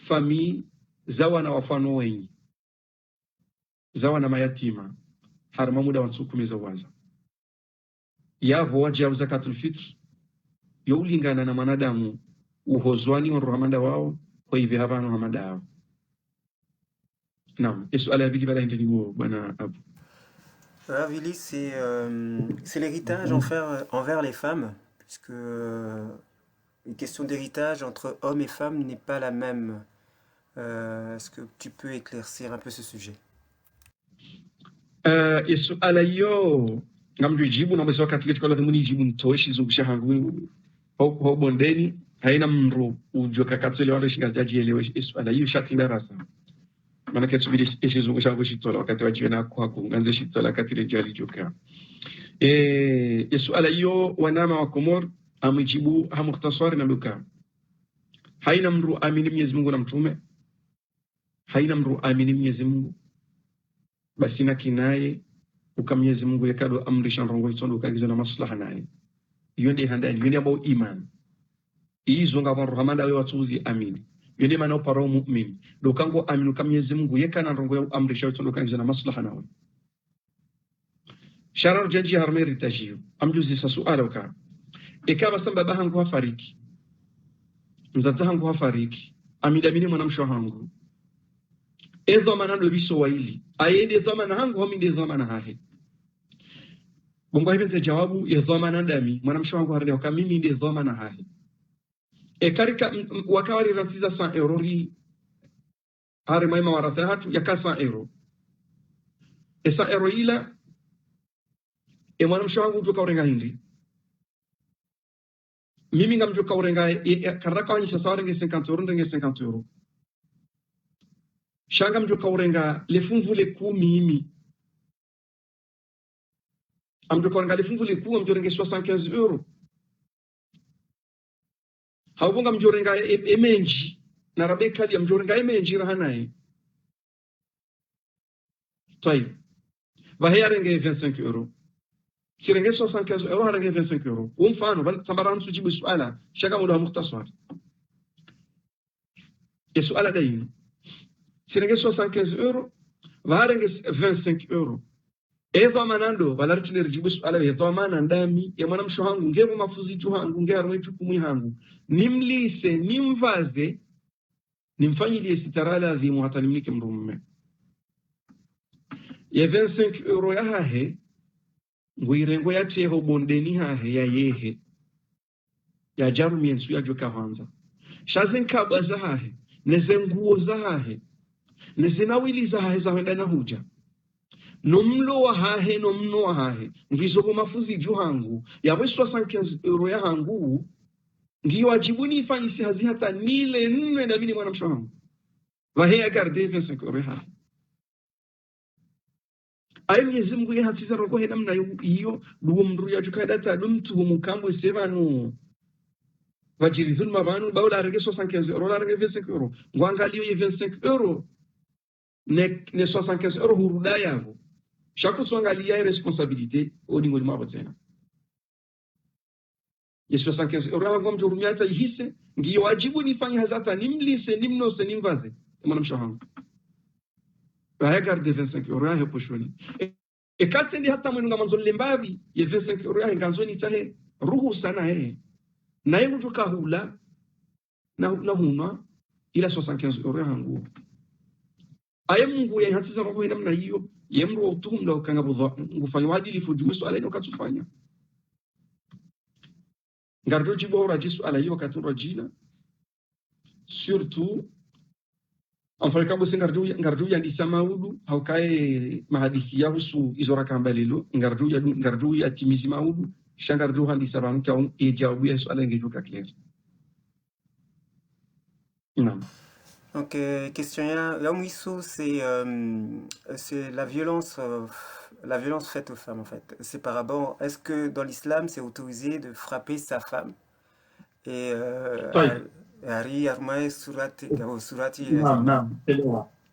famii zawa na wafano wenyi zawa na mayatima harma muda wansukumeza waza yavo waja ya zakatul fitr youlingana na manadamu uhozwani wa ruhamanda wao kwa hivi havano hamada wao. Non, et sur la vie va l'intelligence, bana Abou. Vili, c'est l'héritage envers les femmes, puisque une question d'héritage entre hommes et femmes n'est pas la même. Est-ce que tu peux éclaircir un peu ce sujet? Et sur la yo, ngam jibu na mwezo katika chikola muni jibu ntoishi zungusha hangu ho bondeni haina mro ujoka katsele wale shingajaji elewe esu ala yo shati darasa. Mana kesubiri ishizungusha hangu shitola wakati wajiona kwa kunganze shitola katile jali joka. Suala hiyo wanama wa Komor amejibu hamukhtasari na luka. Haina mru amini Mwenyezi Mungu na mtume. Haina mru amini Mwenyezi Mungu. Basi na kinaye Mwenyezi Mungu yakado amrisha rongo itondo kagizo na maslaha naye. Yonde handani yonde ambao iman. Izo ngabo Muhammad awe watuzi amini. Yonde manao paro mu'min. Dokango aminu Mwenyezi Mungu yakana rongo ya amrisha itondo kagizo na maslaha nawe. Sharar janji harmeri tajiyo amjuzi sa suala waka ikaba samba bahangu hafariki mzata hangu hafariki amidamini mwanamsho hangu ezo manano biso waili ayende zamana hangu hominde zamana hahe bongo hibenze jawabu ya zamana ndami mwanamsho hangu harde waka mimi inde zamana hahe karika wakawari ratiza 100 euro ri hare maima warata hatu yaka 100 euro 100 euro ila mwanamsho wangu mjoka urenga hindi mimi nga mjoka urenga karaka wanyisha sawa renge 50 euro renge 50 euro shanga mjoka urenga lefunvu le 10 mimi amjoka urenga lefunvu le 10 amjo renge 75 euro haubunga mjo renga emenji na rabeka ya mjo renga emenji rahanae طيب vahia renge 25 euros kirenge 75 euros harenge 25 euros umfano bal tambaran sujibu suala shaka muda mukhtasar ya suala daini kirenge 75 euros vaharenge 25 euros eva manando valartule rijibu suala ya dhamana ndami ya mwanamsho hangu ngevo mafuzi tu hangu ngero chukumu hangu nimlise nimvaze nimfanyilie sitara lazimu hata nimlike mrumme ya 25 euros ya hahe nguirengo ya teho bondeni hahe ya yehe ya jaru miensu ya joka hanza shazen kabwa za hahe neze nguo za hahe neze nawili za hahe za wenda na huja nomlo wa hahe nomno wa hahe ngizo mafuzi juhangu ya 75 euros ya hangu ngiyo wajibuni ifanyisi hazi hata nile nne na vini mwanamsho hangu vahe agarde 25 euros ya hahe ayi Mwenyezi Mungu yahatiza roho hena mna hiyo duo mndu ya jukadata dumtu mukambwe sevanu vajiri zulma banu baula rege 75 euros la rege 25 euros ngwangalio ye 25 euros ne 75 euros huruda yavo chaque songalia ya responsabilité au niveau du mabotena ye 75 euros ngom jurumyata ihise ngiyo wajibu nifanye hazata nimlise nimnose nimvaze mwana mshahangu garde 25 euros ya poshoni ekatsendi hata mwenga manzole mbavi ye 25 euros ya nganzoni tahe ruhu sana naye mtu kahula na huna ila 75 euros hangu aye Mungu ya hatiza roho ina mna hiyo yemro utumla ukanga budho ngufanya wadili fujumu swala ino katufanya ngardo jibora jisu ala hiyo katura jina surtout Anfali kabo se ngardu ya ndisa maudu haukae mahadisi ya husu izora kambalilo ngardu ya timizi maudu shangardu handisa banu kwa ejawabu ya swala ngejuka kiasi. Non. Donc question là où c'est la violence faite aux femmes en fait. C'est par rapport, est-ce que dans l'islam c'est autorisé de frapper sa femme et Ari armai surati naam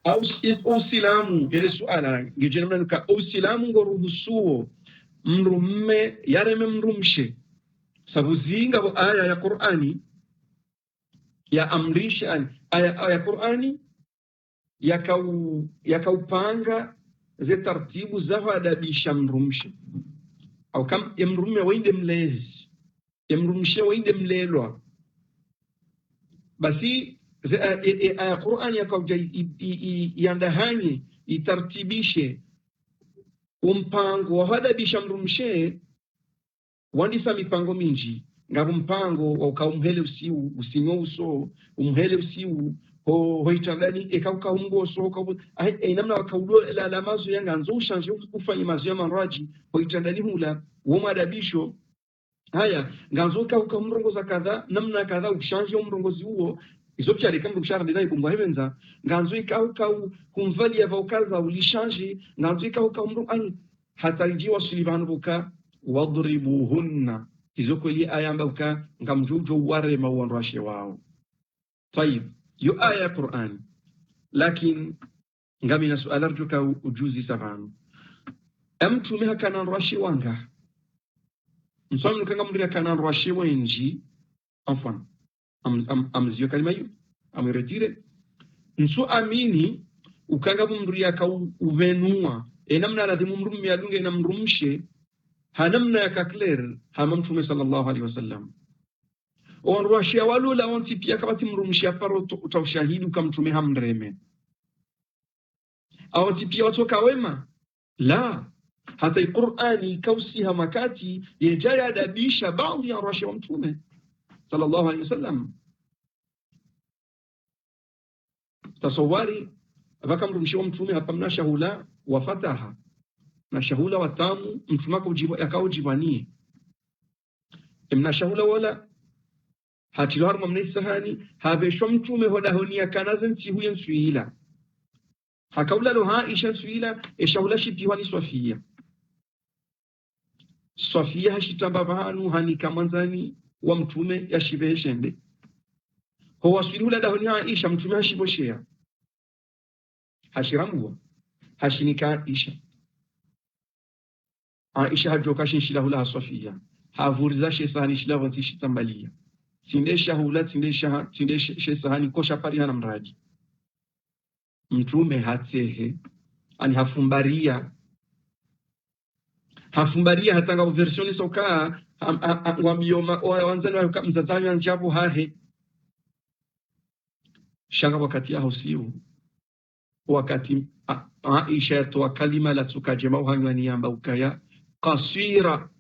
au usilamu ile suala ngejena ka usilamu ngoruhusuo mrumme yareme mrumshe sabuzinga bo aya ya Qur'ani ya amrisha aya Qur'ani yakaupanga ze taratibu za adabisha mrumshe au kam mrumme wainde mlezi mrumshe wainde mlelwa basi aya Qur'an yakauja iandahanye itartibishe umpango wa hadabisha mrumshe wandisa mipango minji ngabo mpango wa ukaumhele usiu usinyo uso umhele usiu ho itandani ekauka umgoso ko namna wakaudo la mazo yanga nzo ushanje ufanye mazo ya maraji ho itandani hula wo madabisho haya nganzo kauka mrongoza kadha namna kadha ushanje umrongozi huo izobyari kama ushara ndai kumba hebenza nganzo ikauka kumvalia vokaza ulishanje nganzo ikauka umrongo hatarijiwa sulivanu buka wadribuhunna izokweli ayamba buka ngamjujo ware mawanrashe wao tayib yo aya Qur'an lakin ngamina suala rjuka ujuzi savanu mtume hakana rashi wanga msomo kanga mndira kana rashi wenji enfin amzio kalima hiyo ameretire nso amini ukanga mndria ka uvenua namna radhimu mrummi alunge na mrumshe hanamna yakakler hamamtume sallallahu alaihi wasallam on rashi walula onti pia kabati mrumshe aparo utaushahidi ukamtume hamndreme awati pia watoka wema la hata Qur'ani kausiha makati yejaya adabisha baadhi ya rashi wa mtume sallallahu alaihi wasallam tasawari abakamrumshi wa mtume hapa mna shahula wa fataha na shahula wa tamu mtumako yakaujibanie mna shahula wala hatilarma mnisahani habeshwa mtume hodahonia kanazan tihuyen suila hakaula lo Aisha suila shahula shipiwani Sofia hashitamba bahanu hanika manzani wa mtume yashibeshende ho wasilula dahoni Aisha mtume hashiboshea hashiramwa hashinika Aisha hajoka shinshila hula Sofia havuriza shesani shila wanti shitambalia tindesha hula tindesha sahani kosha pari hana mradi mtume hatehe ani hafumbaria hatanga versioni soka ngwambioma wanzani wa mzazani anjabu hahe shanga wakati ya hosiu wakati Aisha yatoa kalima la tukajema uhangani yamba ukaya qasira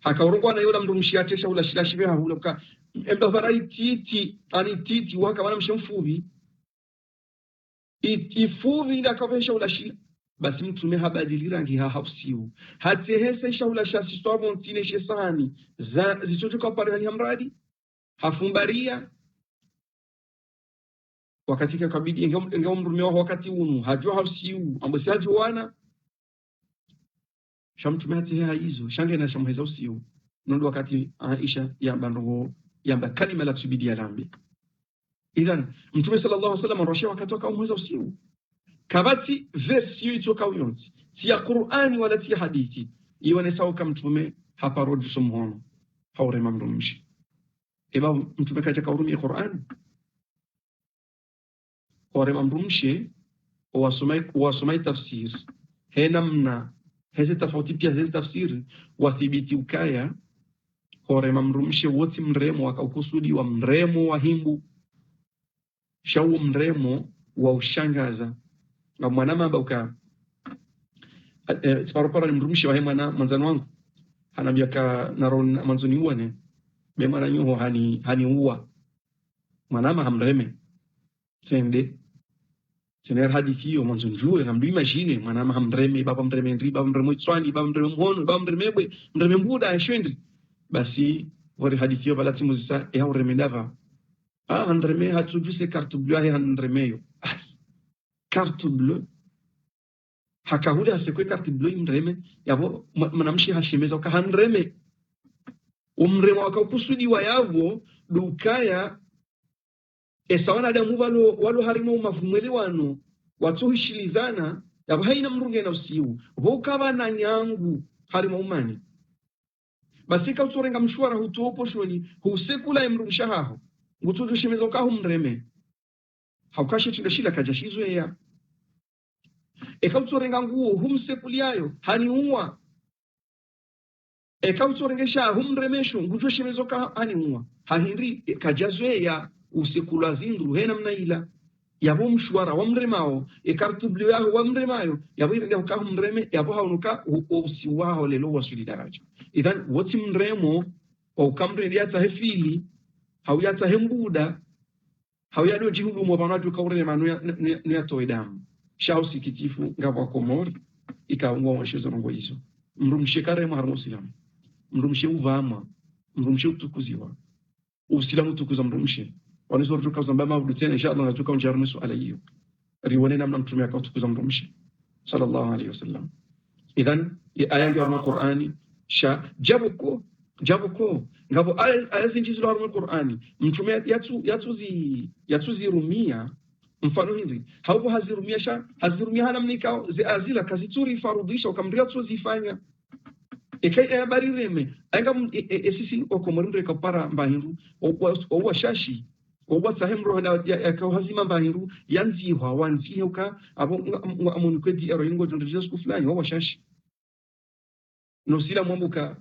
hakaurungwa na yule mrumshi atesha ula shilashibe hula uka emba varai titi waka wana mshemfuvi ifuvi ila kavesha ula shila basi mtume habadili rangi hausiu hatehese shaula shasi swabo ntine shesani zichotoka pale hani hamradi hafumbaria wakati kabidi inga mrume wao wakati unu hajua hausiu ambo si hajuana shamtume hateha hizo shange na shamheza usiu nondo wakati Aisha yamba kalima la tusubidi alambi idhan mtume sallallahu alaihi wasallam arashia wakati wakamheza usiu kabati versi itoka uyonzi si ya Qur'ani wala si ya hadithi iwane sawa kama mtume hapa rodi sumhono haure mamrumshi eba mtume kaja kaurumi Qur'an haure mamrumshi wasomai tafsir hena mna hezi tafauti pia hezi tafsir wathibiti ukaya haure mamrumshi wote mremo wakaukusudi wa mremo wa himbu shau mremo wa ushangaza na mwanama ambao siparopara ni mrumishi wa mwana mwanzani wangu anambia ka naron mwanzoni uone be mwana nyuho hani uwa mwanama hamreme sende sener hadithi yo mwanzoni juu na mbi imagine mwanama hamreme baba mreme ndri baba mreme tswani baba mreme mhono baba mreme mreme mbuda ashwendri basi wale hadithi yo balati muzisa ya ureme ndava andreme hatujuse carte bleue ya andremeyo carte bleue hakahuli hasekwe carte bleue mreme yabo mwanamshi hashimeza ka handreme umreme wakakusudi wa yavo dukaya esawana damu walo harimo mavumweli wano watuhishilizana yabo haina mrunge na usiu vokaba na nyangu harimo umani basi ka utorenga mshwara hutopo shoni husekula imrungisha haho ngutuzo shimeza ka humreme haukashi tindashila kajashizo ya ekautorenga nguo humsekuliayo haniua ekautorengesha humremesho ngujo shimezoka haniua hahindri kajazwe ya usekula zindru hena mnaila yabo mshwara wa mremao ekartubli yaho wa mremayo yabo irende ka humreme yabo haunuka usiwao lelo wasuli daraja idhan woti mremo au kamre yata hefili hau yata hembuda hau yado jihudu mo banatu kaurema no ya toedamu shao sikitifu ngava komori ikaungwa washezo ngo hizo mrumshe kare maharmusilam mrumshe uvama mrumshe utukuziwa usilamu tukuza mrumshe wanizo tukaza mbama udutene inshallah na tukaunja swala hiyo riwane namna mtume akatukuza mrumshe sallallahu alaihi wasallam idhan aya ndio ya Qur'ani sha jabuko ngavo aya zinjizo ya Qur'ani mtume yatuzi rumia mfano hizi haupo hazirumia hana mnika azila kazituri farudisha ukamria tuzifanya ekai habari reme anga sisi okomorindre kapara mbahindu owa shashi owa sahemro na yakahazima mbahindu yanzi wanzi heuka abo amoni kwedi ero ingo jonjo siku fulani owa shashi no sila mwambuka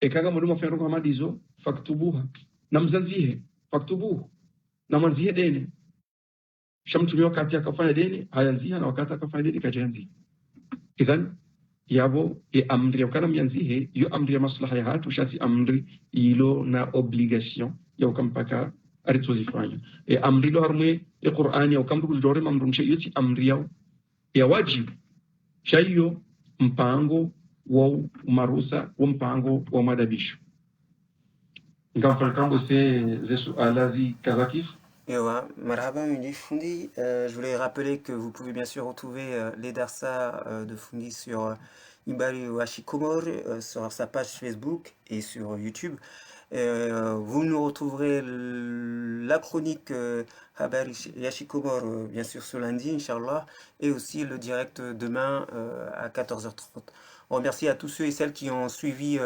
ekanga moduma fero kwa madizo faktubuha na mzanzihe faktubuhu na mwanzihe dene shamtumia wakati akafanya deni hayanzia na wakati akafanya deni kajanzi idhan yabo amri yakana myanzihe yo amri ya maslaha ya hatu shati amri ilo na obligation ya ukampaka aritozifanya amri lo harmwe Qur'ani au kamdu dore mamrumshe yoti amri ya wajibu shayo mpango wa marusa wa mpango wa madabisho ngamfalkambo ze sualazi kazakif. Marhaba Muni Fundi. Je voulais rappeler que vous pouvez bien sûr retrouver les Darsa de Fundi sur Ibari Washikomor sur sa page Facebook et sur YouTube. Vous nous retrouverez la chronique Habari Yashikomor bien sûr ce lundi, Inch'Allah, et aussi le direct demain à 14h30. On remercie à tous ceux et celles qui ont suivi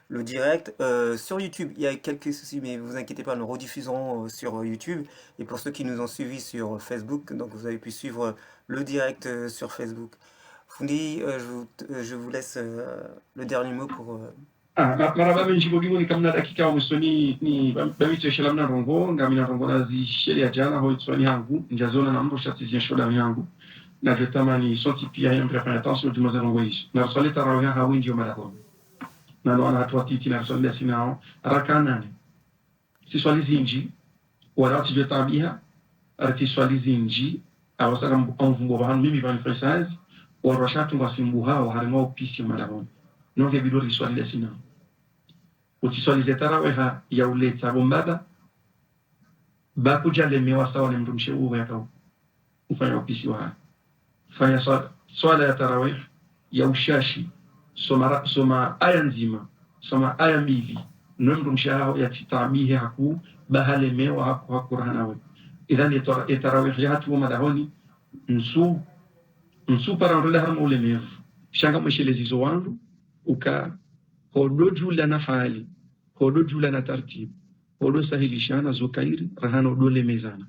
le direct. Sur YouTube, il y a quelques soucis, mais vous inquiétez pas, nous rediffuserons sur YouTube. Et pour ceux qui nous ont suivis sur Facebook, donc vous avez pu suivre le direct sur Facebook. Fundi, je vous laisse le dernier mot pour... maraba njibogimu ni kamna dakika umesoni ni bamito shelamna rongo ngamina rongo nazi sheria jana ho itswani yangu njazona na mbo shati shoda yangu na jetamani soti pia yambre fa attention du mazarongo hizo na swali tarawih hawi ndio marako na ndo ana hatua titi na swali sinao rakana si swali zinji wala ti jetabia arti swali zinji awasaka mvumbo bahanu mimi bani faisaz warashatu wasimbuha wa harimo pisi marako nonge bidori swali sinao utiswalize taraweha ya uleta bombada bakuja lemewa sawa ni mtumshe uwe yakao ufanya upisi wa fanya swala ya tarawih ya ushashi soma aya nzima soma aya mbili no mtumshe hao ya titamihe haku bahalemewa haku hakuranawe idhani tarawih ya hatu madahoni nsu parandole harmo ulemevu shanga mweshelezizo wangu uka hodo jula na fali hodo jula na tartibu hodo sahilishana zokairi rahano dole mezana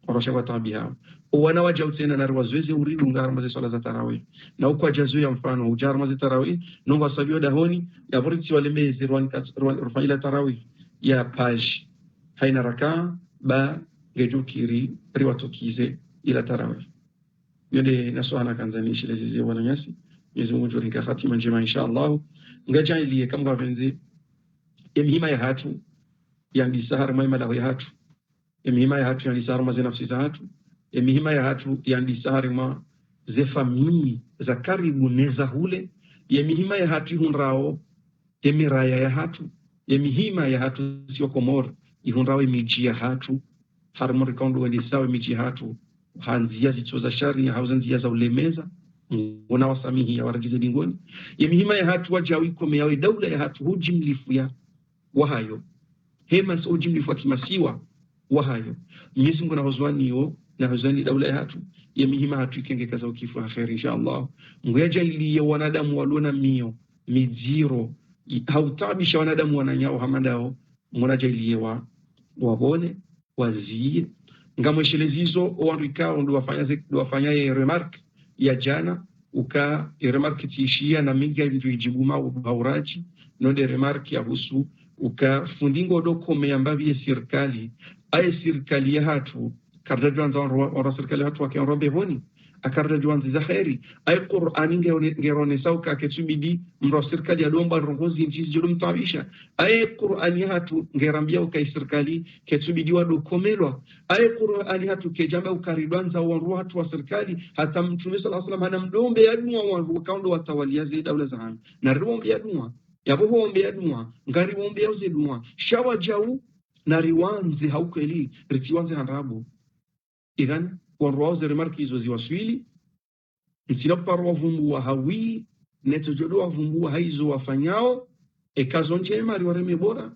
orosha kwa tabia wana waja utena na ruwazoezi uridu ngarma za swala za tarawih na uko jazu ya mfano ujarma za tarawih nongo sabio dahoni ya boriti wale mezi rufaila tarawih ya page haina raka ba gejukiri riwatokize ila tarawih yode naswana kanzanishi lezizi wana nyasi Mwenyezi Mungu turinka hatima njema inshallah ngaja iliye kama venzi emhima ya hatu yani sahar maima la ya hatu emhima ya hatu yani sahar mazina nafsi za hatu emhima ya hatu yani sahar ma ze famili za karibu neza hule emhima ya hatu hunrao emiraya ya hatu emhima ya hatu sio komor ihunrao emiji ya hatu harmori kondo ndi sawa emiji ya hatu hanzia zitoza shari hauzanzia za ulemeza unawasamihi ya waragize bingoni yemihima ya hatu wajawi kome yawe daula ya hatu hujimlifu ya wahayo hema hujimlifu wa kimasiwa wahayo Mwenyezi Mungu na hozwani na hozwani daula ya hatu yemihima hatu ikenge kaza ukifu wa khair inshallah ngoja ili ya wanadamu walona mio mijiro hautabisha wanadamu wananyao hamadao mmoja ili wa wabone wazie ngamweshelezizo oandika ndo wafanya remark ya jana uka remark tishia na mingi vitu ijibuma ubauraji node remark ya husu uka fundingo dokome ambavye serikali ya hatu karda juanza ora serikali hatu wakianrobe honi akarda juanza za khairi ay Qur'ani ngerone sauka ketsubidi mro serikali ya domba rongozi njizi jodum tabisha ay Qur'ani hatu ngerambia uka serikali ketsubidi wa dokomelwa ay Qur'ani hatu kejamba ukaridwanza wa hatu wa serikali hata mtume sallallahu alaihi wasallam anamdombe yadua wa kaundo watawalia zile daula za hamu na rombe yadua yabo hombe yadua ngari bombe yauze dua shawa jau na riwanzi haukweli ritiwanzi handabu idhan wanroze remarki hizo ziwaswili msinaparo vumbu wa hawi netojodo wa vumbu wa haizo wafanyao ekazo njema riwareme bora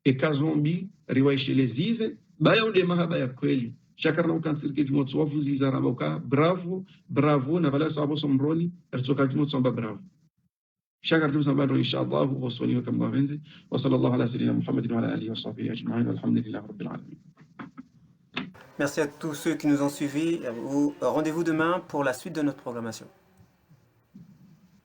ekazo mbi riwaishelezize baya unde mahaba ya kweli shakara na ukansirike jimoto wafuzi za raboka bravo na vala sabo somroni ritoka jimoto samba bravo شكرا لكم سبحانه إن شاء الله وصلي وكم وفنزي وصلى الله على سيدنا محمد وعلى آله وصحبه أجمعين والحمد لله رب العالمين. Merci à tous ceux qui nous ont suivis. Rendez-vous demain pour la suite de notre programmation.